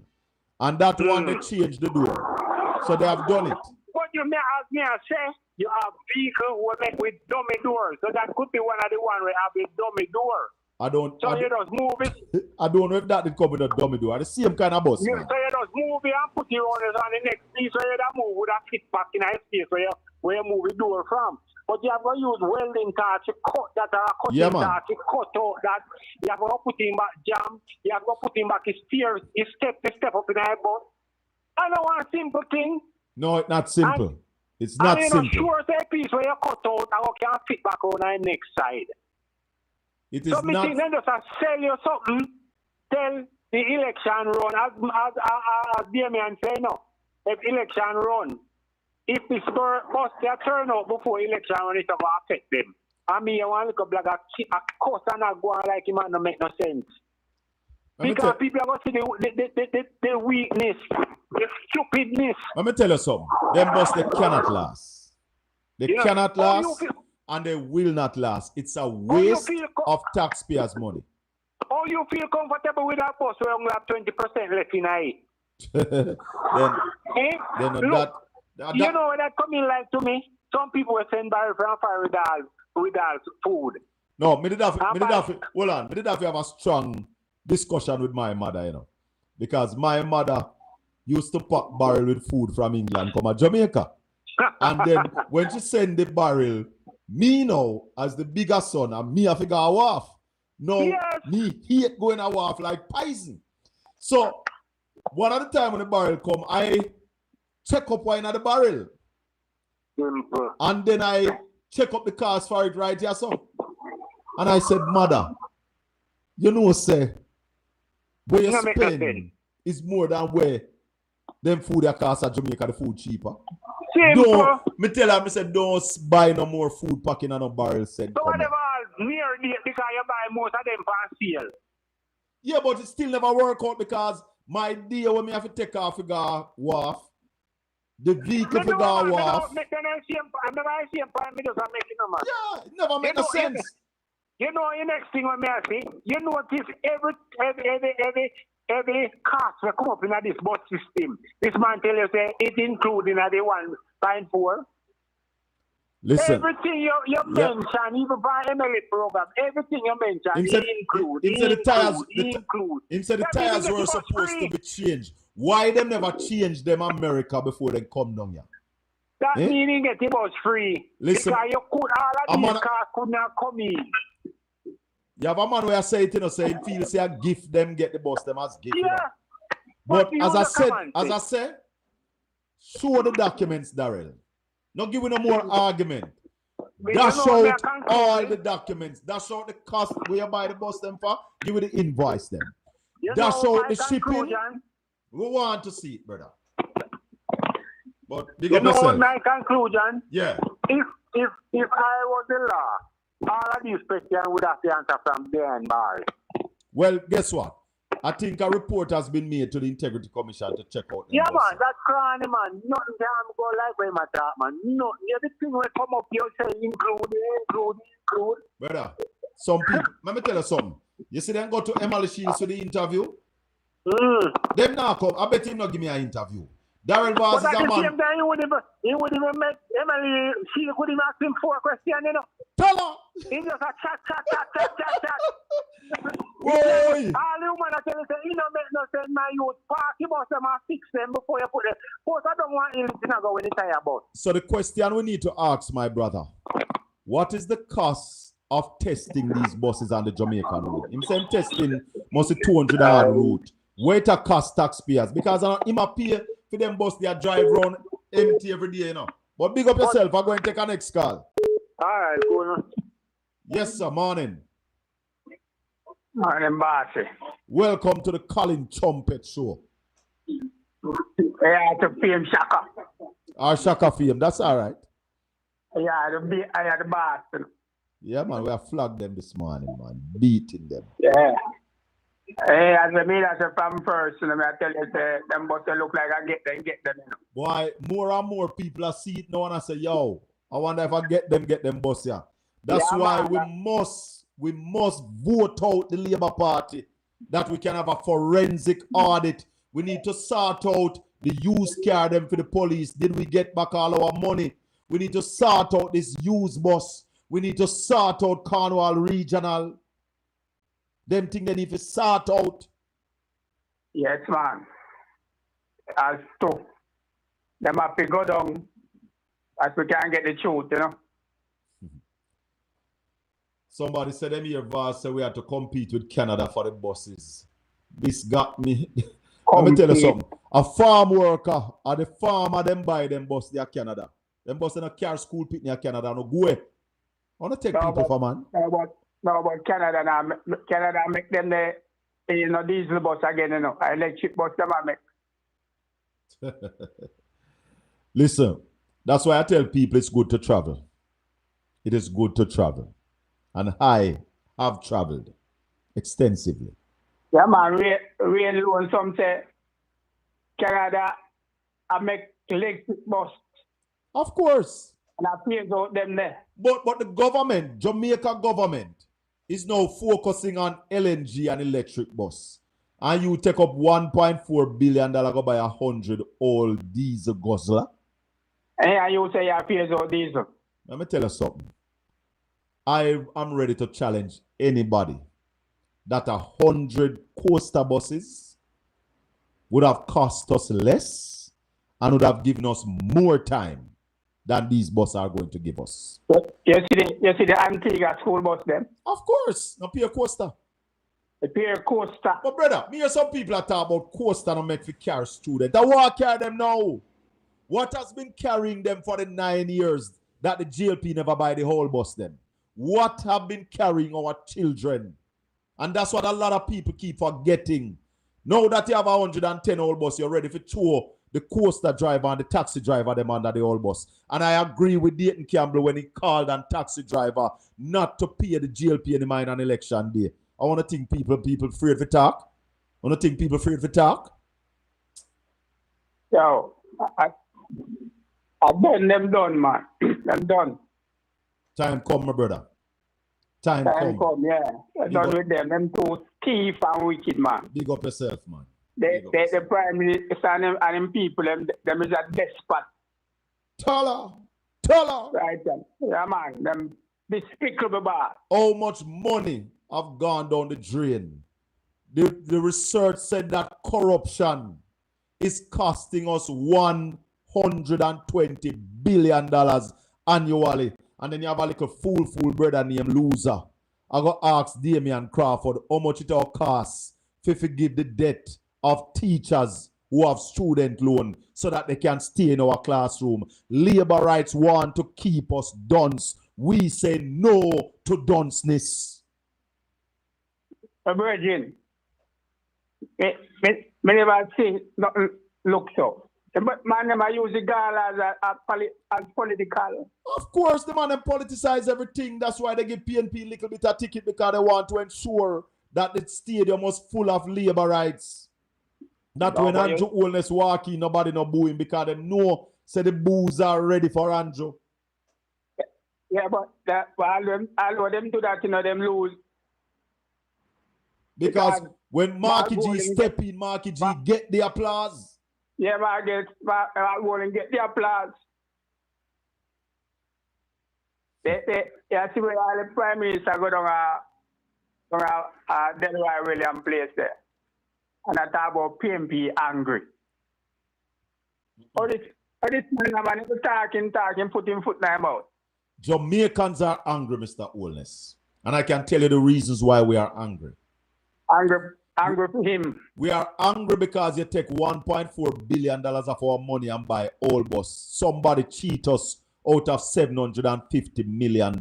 And that one they changed the door. So they have done it. But you may ask me and say you have vehicle who make with dummy doors. So that could be one of the one where have a dummy door. You just move it. I don't know if that did come with a dummy door. The same kind of bus. So you just move it and put it on the next piece where you move with a fit back in a space where you move the door from. But you have to use welding torch to cut that cutting torch to cut out that. You have to put in back jam. You have to put in back his stairs, his step up in the bus. I don't want a simple thing. No, it's not simple. It's not simple. And sure that piece where you cut out and you can fit back on the next side. It is so not. So then just sell you something, tell the election run, as Damian say no, if election run, if this bus they turn out before election run, it will affect them. I mean, you want to look like a course and not go on like him and not make no sense. Because people are going to see the weakness, the stupidness. Let me tell you something. Them bus, they cannot last. They cannot last. And they will not last. It's a waste of taxpayers' money. Oh, you feel comfortable with that bus where you have 20% left in it? You know what that coming like to me? Some people were sent barrel from fire with all food. No, me did have a strong discussion with my mother, you know. Because my mother used to pack barrel with food from England come to Jamaica. And then when she send the barrel, me now, as the bigger son, and me have to go off. No, me hate going off like poison. So, one at the time when the barrel come, I check up wine at the barrel. And then I check up the cost for it right here, so. And I said, mother, you know, say, where you spend is more than where them food that cost at Jamaica, the food cheaper. Don't, me tell her, I said, don't buy no more food packing on no barrel. Said, so whatever near the because you buy most of them for sale. Yeah, but it still never work out because my dear when me have to take off the wharf, the vehicle for go off. Yeah, It never make no sense. You know, the next thing when I say, you notice every cost will come up in this bus system. This man tell you say it including the 1.4. Listen. Everything you mention, even for MLA program, everything you mention, include. The tires were supposed to be changed. Why them never change them America before they come down here? That meaning get the bus free. Listen, because you could all of these cars could not come in. You have a man where I say it, saying feel say a gift them get the bus them as gift. Yeah. But as I said, show the documents, Darrell. Not giving no more argument. Dash out all the documents. Dash out the cost where you buy the bus them for. Give it the invoice them. Dash out the shipping. We want to see it, brother. But big up yourself. My conclusion. Yeah. If I was the law, all of these questions would have to answer from there and bar. Well, guess what? I think a report has been made to the Integrity Commission to check out. Yeah, man, that's cranny, man. Nothing can go like when my talk, man. No, everything will come up, you say include. Brother, some people, let me tell you something. You see them go to Emily Shields to the interview? Them now come, I bet him not give me an interview. Darrell Vaz is a man. But at the same time, he would even make Emily Shields could even ask him 4 questions, you know. Tell her! He just a chat. Boy! All you man are telling you, don't make no sense, my youth. Park you must them and fix them before you put them. But I don't want anything to go when it's about. So the question we need to ask, my brother, what is the cost of testing these buses on the Jamaican route? Him saying testing must be $200 route. Where it cost taxpayers? Because him appear for them bus they drive around empty every day, you know. But big up yourself, I'm going to take a next call. All right, cool. Yes, sir. Morning. Morning, bossy. Welcome to the Colin Trumpet Show. Yeah, to fame Shaka. Our Shaka fame, that's all right. Yeah, I had the boss. Yeah, man, we have flagged them this morning, man. Beating them. Yeah. Hey, as I mean, as a from first, and I tell you, them buses look like I get them, you know. Boy, more and more people are see it now and I say, yo, I wonder if I get them bus here. That's why we must vote out the Labour Party, that we can have a forensic audit. We need to sort out the used car them for the police. Did we get back all our money? We need to sort out this used bus. We need to sort out Cornwall Regional. Them thing they need to sort out. Yes, man. As to them have to go down as we can get the truth, you know. Somebody said them here, Vaz, said we had to compete with Canada for the buses. This got me. Let me tell you something. A farm worker or the farmer them buy them bus near Canada. Them bus in a car school pit near Canada. No go away. I want to take people for man. No, but Canada now. Canada make them the diesel bus again, you know. Electric bus them I make. Listen, that's why I tell people it's good to travel. It is good to travel. And I have traveled extensively. Yeah, man, rain loan, some say Canada I make electric bus. Of course. And I pays out them there. But the government, Jamaica government, is now focusing on LNG and electric bus. And you take up $1.4 billion go buy 100 old diesel guzzler. And you say you pays out diesel. Let me tell you something. I am ready to challenge anybody that 100 coaster buses would have cost us less and would have given us more time than these buses are going to give us. You see the Antigua school bus then? Of course. No pay a coaster. The pay a coaster. But brother, me hear some people are talking about coaster and make for car students. I want to carry them now. What has been carrying them for the 9 years that the GLP never buy the whole bus then? What have been carrying our children? And that's what a lot of people keep forgetting. Now that you have 110 old bus, you're ready for tour the coaster driver and the taxi driver them under the old bus. And I agree with Dayton Campbell when he called on taxi driver not to pay the GLP any mind on election day. I want to think people afraid to talk. I want to think people afraid to talk. Yo, I done, man. I'm done. Time come, my brother. Time come, yeah. I'm done with them. Them two thief and wicked, man. Big up yourself, man. The prime minister and them people, them is a despot. Tala. Right, then. Yeah, man. Them despicable bad. How much money have gone down the drain? The research said that corruption is costing us $120 billion annually. And then you have a little fool brother named Loser. I got ask Damian Crawford how much it all costs to forgive the debt of teachers who have student loan so that they can stay in our classroom. Labor rights want to keep us dunce. We say no to dunceness. Virgin, me never see nothing look so. But man, never use the girl as political. Of course, the man them politicize everything. That's why they give PNP a little bit of ticket, because they want to ensure that the stadium was full of labor rights. That when Andrew Holness walk in, nobody no booing, because they know say the boos are ready for Andrew. Yeah, but all of them do that, them lose. Because when Marky G step in, Marky G get the applause. Yeah, I get the applause. They see where all the prime minister go down Delroy William place there. And I talk about PMP angry. All this man talking, putting foot in my mouth. Jamaicans are angry, Mr. Holness. And I can tell you the reasons why we are angry. Angry for him. We are angry because you take $1.4 billion of our money and buy all bus. Somebody cheat us out of $750 million.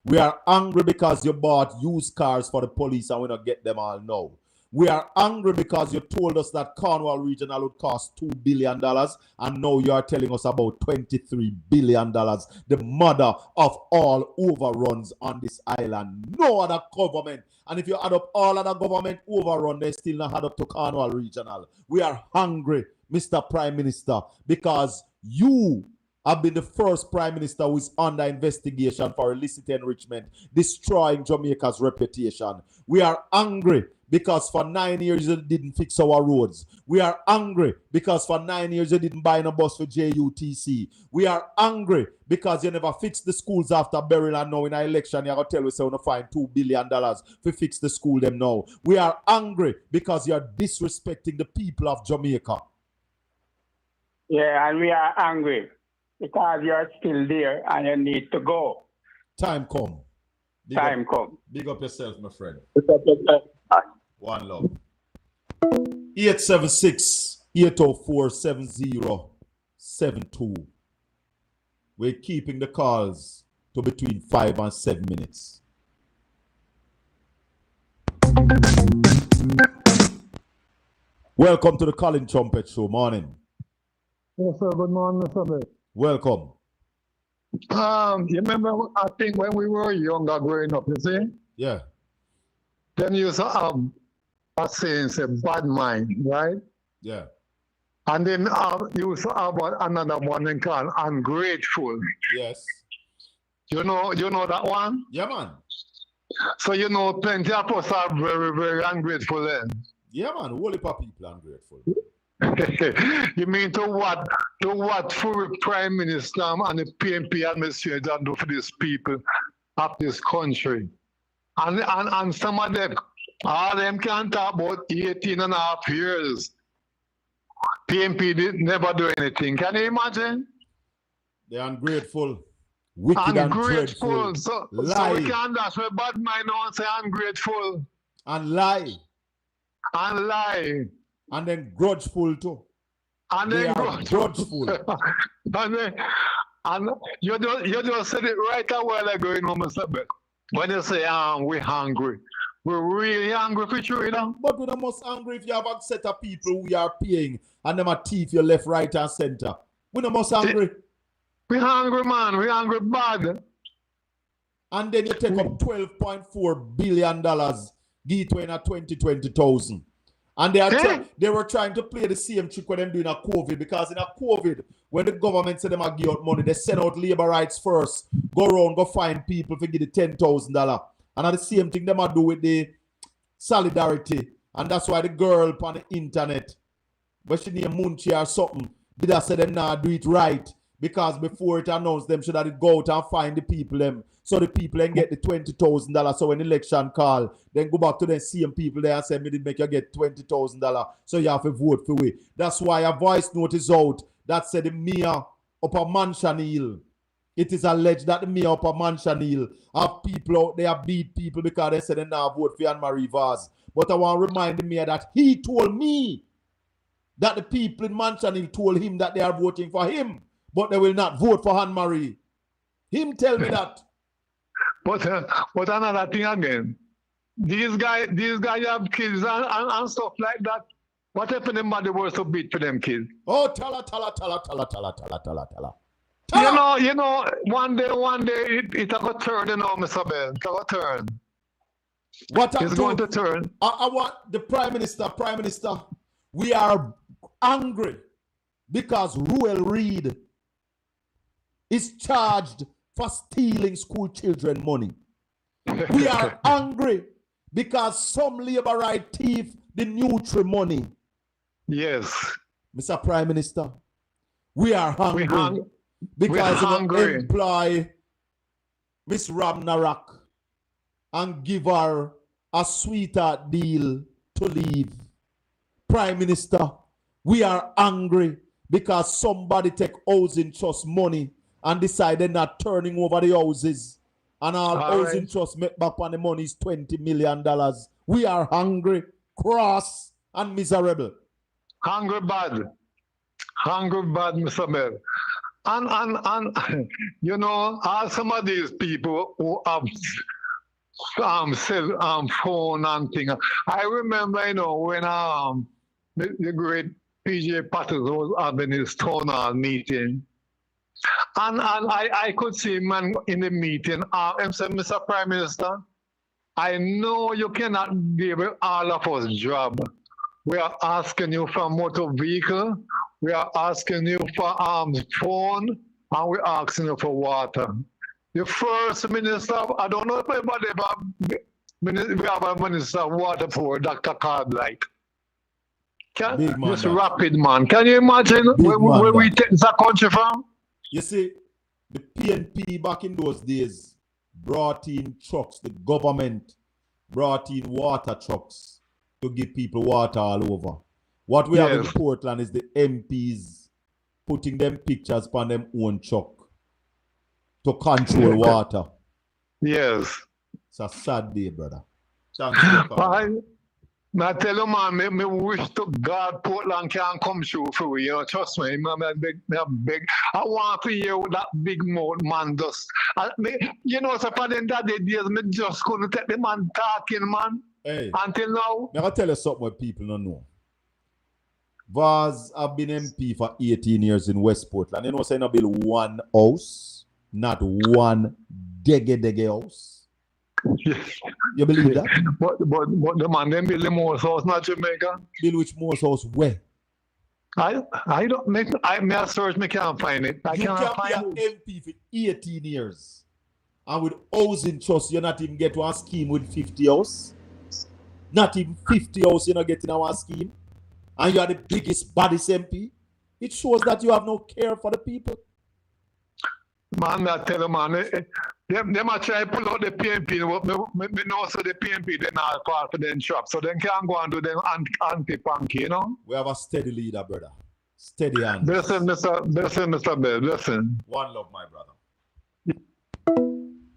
We are angry because you bought used cars for the police and we don't get them all now. We are angry because you told us that Cornwall Regional would cost $2 billion and now you are telling us about $23 billion, the mother of all overruns on this island. No other government. And if you add up all other government overrun, they still not add up to Cornwall Regional. We are hungry, Mr. Prime Minister, because you have been the first Prime Minister who is under investigation for illicit enrichment, destroying Jamaica's reputation. We are angry because for 9 years you didn't fix our roads. We are angry because for 9 years you didn't buy no bus for JUTC. We are angry because you never fixed the schools after burial, and now in an election you're going to tell us you're going to find $2 billion to fix the school them now. We are angry because you're disrespecting the people of Jamaica. Yeah, and we are angry because you're still there and you need to go. Time come. Time come. Big up yourself, my friend. Big up yourself. One love. 876-804-7072. We're keeping the calls to between 5 and 7 minutes. Welcome to the Colin Trumpet Show. Morning. Yes, sir. Good morning, Mr. Welcome. You remember, I think when we were younger growing up, you see? Yeah. Then you used to have a saying, say, bad mind, right? Yeah. And then you used to have another one called ungrateful. Yes. You know that one? Yeah, man. So you know plenty of us are very, very ungrateful then. Yeah, man. Whole heap of people ungrateful. You mean to what for Prime Minister and the PNP administrator do for these people of this country? And some of them, all them can talk about 18 and a half years. PNP did never do anything. Can you imagine? They're ungrateful. Wicked and dreadful. So lie. we can't dash with bad mind now and say ungrateful. And lie. And lie. And then grudgeful too. And they then are grudgeful. and you just said it right a while ago, you know, Mr. Beck. When you say we're hungry, we're really hungry for sure, you know. But we're the most hungry if you have a set of people who you are paying and them a thief your left, right, and center. We're the most hungry. We're hungry, man. We're hungry bad. And then you take up $12.4 billion give it a 20,000. And they were trying to play the same trick when them doing a COVID, because in a COVID, when the government said them give out money, they send out labor rights first, go around, go find people to give the $10,000. And at the same thing them do with the solidarity. And that's why the girl on the internet, but she named Munchi or something, did I say them now do it right? Because before it announced, them should have go out and find the people them, so the people then get the $20,000. So when election call, then go back to the same people there and say, me did make you get $20,000. So you have to vote for we. That's why a voice note is out that said the mayor Upper Mansion Hill. It is alleged that the mayor Upper Mansion Hill have people out there beat people because they said they now vote for Anne-Marie Vaz. But I want to remind the mayor that he told me that the people in Mansion Hill told him that they are voting for him, but they will not vote for Anne-Marie. Him tell me that. But another thing again, these guys have kids and stuff like that. What if anybody was to beat for them kids? Oh, tala. You know, one day it will turn, Mr. Bell. It will turn. It's going to turn. I want the Prime Minister, we are angry because Ruel Reid is charged for stealing school children money. We are angry because some labor right thief the Nutri money. Yes. Mr. Prime Minister, we are hungry because we employ Miss Ramnarak and give her a sweetheart deal to leave. Prime Minister, we are angry because somebody take housing trust money and decided not turning over the houses, and all housing trust make back on the money is $20 million. We are hungry, cross, and miserable. Hungry bad, Mr. Bell. And you know, all some of these people who have phone and thing. I remember, when the great PJ Patterson was having his town hall meeting. And I could see him in the meeting. Him said, Mr. Prime Minister, I know you cannot give all of us job. We are asking you for motor vehicle. We are asking you for phone. And we're asking you for water. The first minister, I don't know if anybody we have a minister of water for Dr. Cartwright. Just rapid man. Can you imagine where we take the country from? You see, the PNP back in those days brought in trucks. The government brought in water trucks to give people water all over. What we have in Portland is the MPs putting them pictures on them own truck to control water. Yes. It's a sad day, brother. Thanks I tell you, man, me wish to God Portland can come through for you. Trust me, man, big. I want to hear that big mouth man does. So for them that days, me just couldn't take the man talking, man. Hey, until now. I'm going to tell you something what people don't know. Vaz have been MP for 18 years in West Portland. You know, say not build one house, not one dege house. You believe that? But the man them build the most house, not Jamaica. Build which most house where? I don't make. I search. Me can't find it. I can't find it. MP for 18 years, and with housing trust, you not even get one scheme with 50 house. Not even 50 house, you not getting one scheme, and you are the biggest baddest MP. It shows that you have no care for the people. Man, I tell you, man. They might try to pull out the PNP, but me know so the PNP they're not part for them shop, so they can't go and do them anti-punky, We have a steady leader, brother. Steady hand. Listen, Mr. Bell, listen. One love, my brother.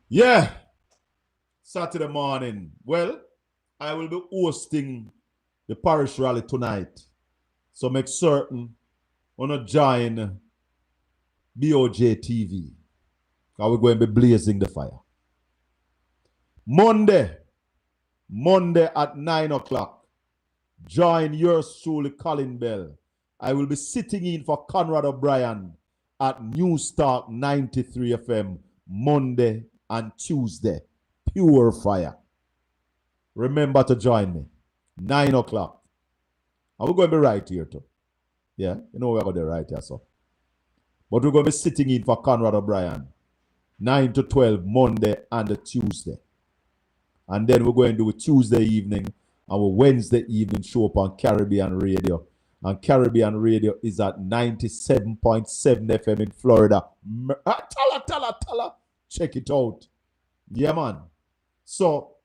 Yeah. Saturday morning. Well, I will be hosting the Parish rally tonight. So make certain on a join BOJ TV. Because we're going to be blazing the fire. Monday at 9 o'clock, join yours truly, Colin Bell. I will be sitting in for Conrad O'Brien at News Talk 93 FM, Monday and Tuesday. Pure fire. remember to join me. 9 o'clock. And we're going to be right here too. Yeah, you know we're going to be right here, so. But we're going to be sitting in for Conrad O'Brien. 9 to 12, Monday and a Tuesday. And then we're going to do a Tuesday evening and a Wednesday evening show up on Caribbean Radio. And Caribbean Radio is at 97.7 FM in Florida. Tala. Check it out. Yeah, man. So,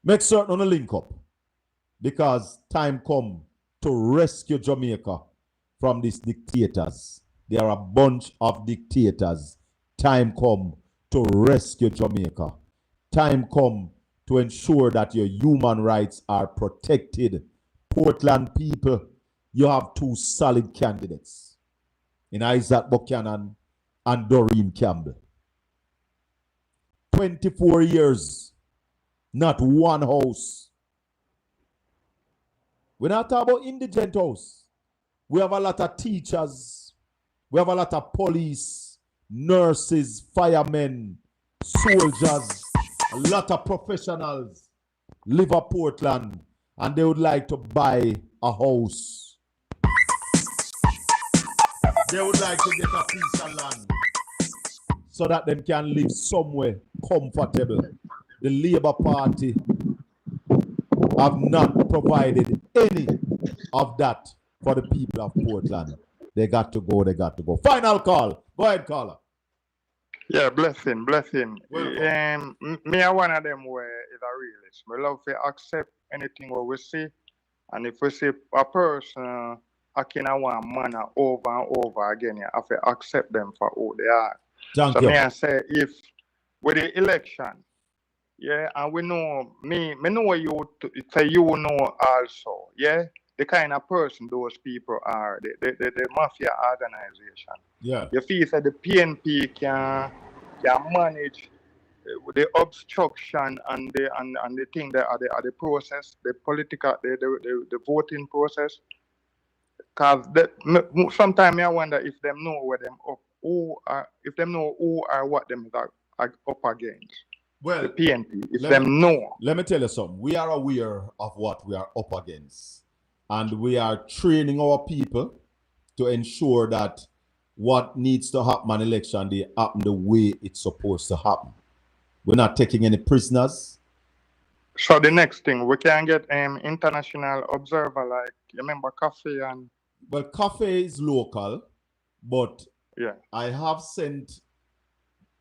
make certain on the link up. Because time come to rescue Jamaica from these dictators. There are a bunch of dictators. Time come to rescue Jamaica. Time come to ensure that your human rights are protected. Portland people, you have two solid candidates in Isaac Buchanan and Doreen Campbell. 24 years, not one house. We're not talking about indigent house. We have a lot of teachers. We have a lot of police, nurses, firemen, soldiers, a lot of professionals live at Portland and they would like to buy a house. They would like to get a piece of land so that they can live somewhere comfortable. The Labour Party have not provided any of that for the people of Portland. They got to go. Final call. Go ahead, caller. Yeah, blessing. Welcome. Me are one of them where is a realist. We love to accept anything what we see. And if we see a person acting in one manner over and over again, you have to accept them for who they are. Thank you. Me I say if with the election, yeah, and we know me know you say you know also, yeah, the kind of person those people are, the mafia organization. Yeah. You feel that the PNP can manage the obstruction and the thing that are the process, the political, the voting process. Because sometimes I wonder if them know where them up, if them know who are what them are up against. Well, the PNP, if them know. Let me tell you something. We are aware of what we are up against. And we are training our people to ensure that what needs to happen on election day happen the way it's supposed to happen. We're not taking any prisoners. So the next thing, we can get international observer, like, you remember Cafe and... Well, Cafe is local, but yeah, I have sent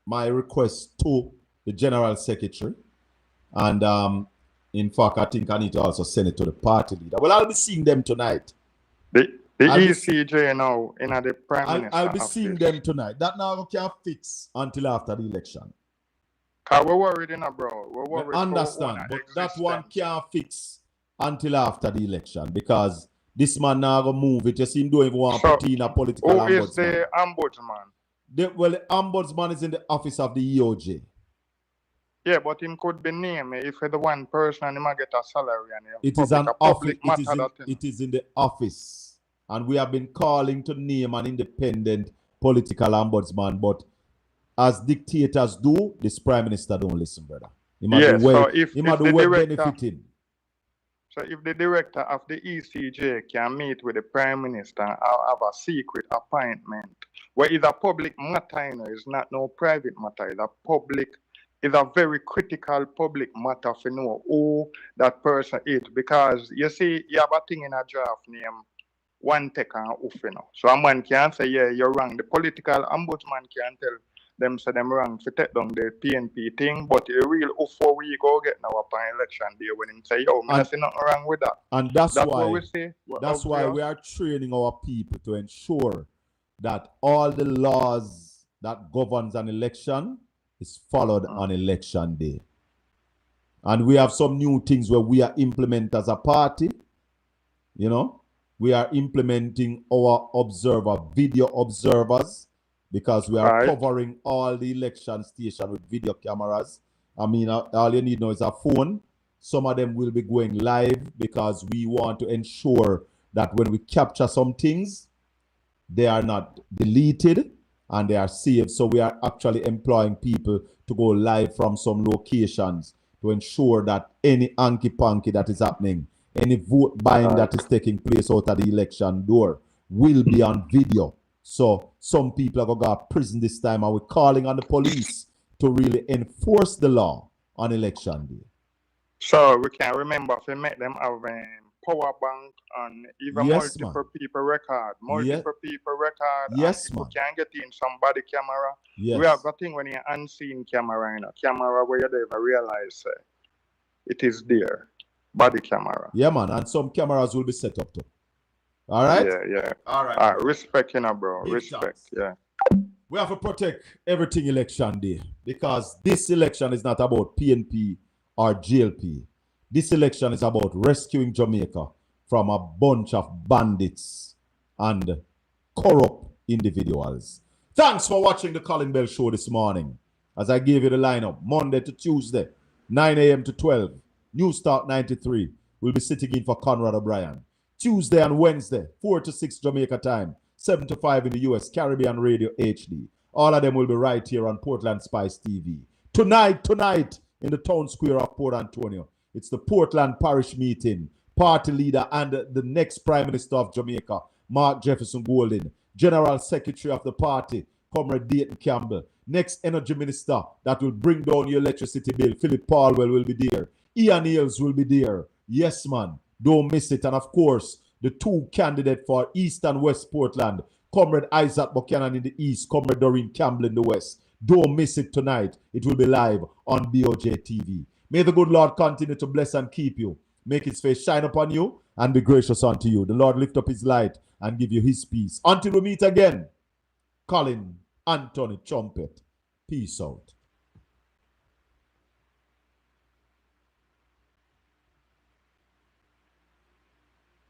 my request to the General Secretary. And in fact, I think I need to also send it to the party leader. Well, I'll be seeing them tonight. The ECJ now in the Prime Minister. I'll be seeing them tonight. That now we can't fix until after the election. Because we're worried, bro. We're worried. I understand, but that one can't fix until after the election because this man now going to move it. You see him don't even want to put in a political ombudsman. Who is the ombudsman? Well, the ombudsman is in the office of the EOJ. Yeah, but him could be named if the one person and he might get a salary. And it is an office. It is in the office. And we have been calling to name an independent political ombudsman, but as dictators do, this prime minister don't listen, brother. He might benefiting. So if the director of the ECJ can meet with the prime minister or have a secret appointment, where it's a public matter, it's not no private matter, it's a very critical public matter to know who that person is. Because you see, you have a thing in a draft name, one take and off, So a man can say, yeah, you're wrong. The political ombudsman can tell them say them wrong to take down the PNP thing, but the real for we go get now upon election day when him say, yo, I see nothing wrong with that. And that's why we are training our people to ensure that all the laws that governs an election is followed on election day. And we have some new things where we are implement as a party. We are implementing our video observers, because we are covering all the election stations with video cameras. I mean, all you need now is a phone. Some of them will be going live because we want to ensure that when we capture some things, they are not deleted and they are saved. So we are actually employing people to go live from some locations to ensure that any hanky-panky that is happening, any vote buying that is taking place out of the election door will be on video. So some people are going to go to prison this time, and we're calling on the police to really enforce the law on election day. So we can remember if we make them have power bank and even multiple people record. Yes, and people can get in some body camera. Yes. We have a thing when you're unseen camera, camera where you don't even realize it is there. Body camera. Yeah, man. And some cameras will be set up too. All right? Yeah. All right. Respect, bro. Big Respect. chance. Yeah. We have to protect everything election day, because this election is not about PNP or GLP. This election is about rescuing Jamaica from a bunch of bandits and corrupt individuals. Thanks for watching the Colin Bell Show this morning. As I gave you the lineup, Monday to Tuesday, 9 a.m. to 12, New Start 93 will be sitting in for Conrad O'Brien. Tuesday and Wednesday, 4 to 6 Jamaica time, 7 to 5 in the US, Caribbean Radio HD. All of them will be right here on Portland Spice TV. Tonight, in the town square of Port Antonio, it's the Portland Parish meeting. Party leader and the next Prime Minister of Jamaica, Mark Jefferson Golden. General Secretary of the party, Comrade Dayton Campbell. Next Energy Minister that will bring down your electricity bill, Philip Palwell, will be there. Ian Ailes will be there. Yes, man. Don't miss it. And of course, the two candidates for East and West Portland, Comrade Isaac Buchanan in the East, Comrade Doreen Campbell in the West. Don't miss it tonight. It will be live on BOJ TV. May the good Lord continue to bless and keep you. Make his face shine upon you and be gracious unto you. The Lord lift up his light and give you his peace. Until we meet again, Colin Anthony Trumpet. Peace out.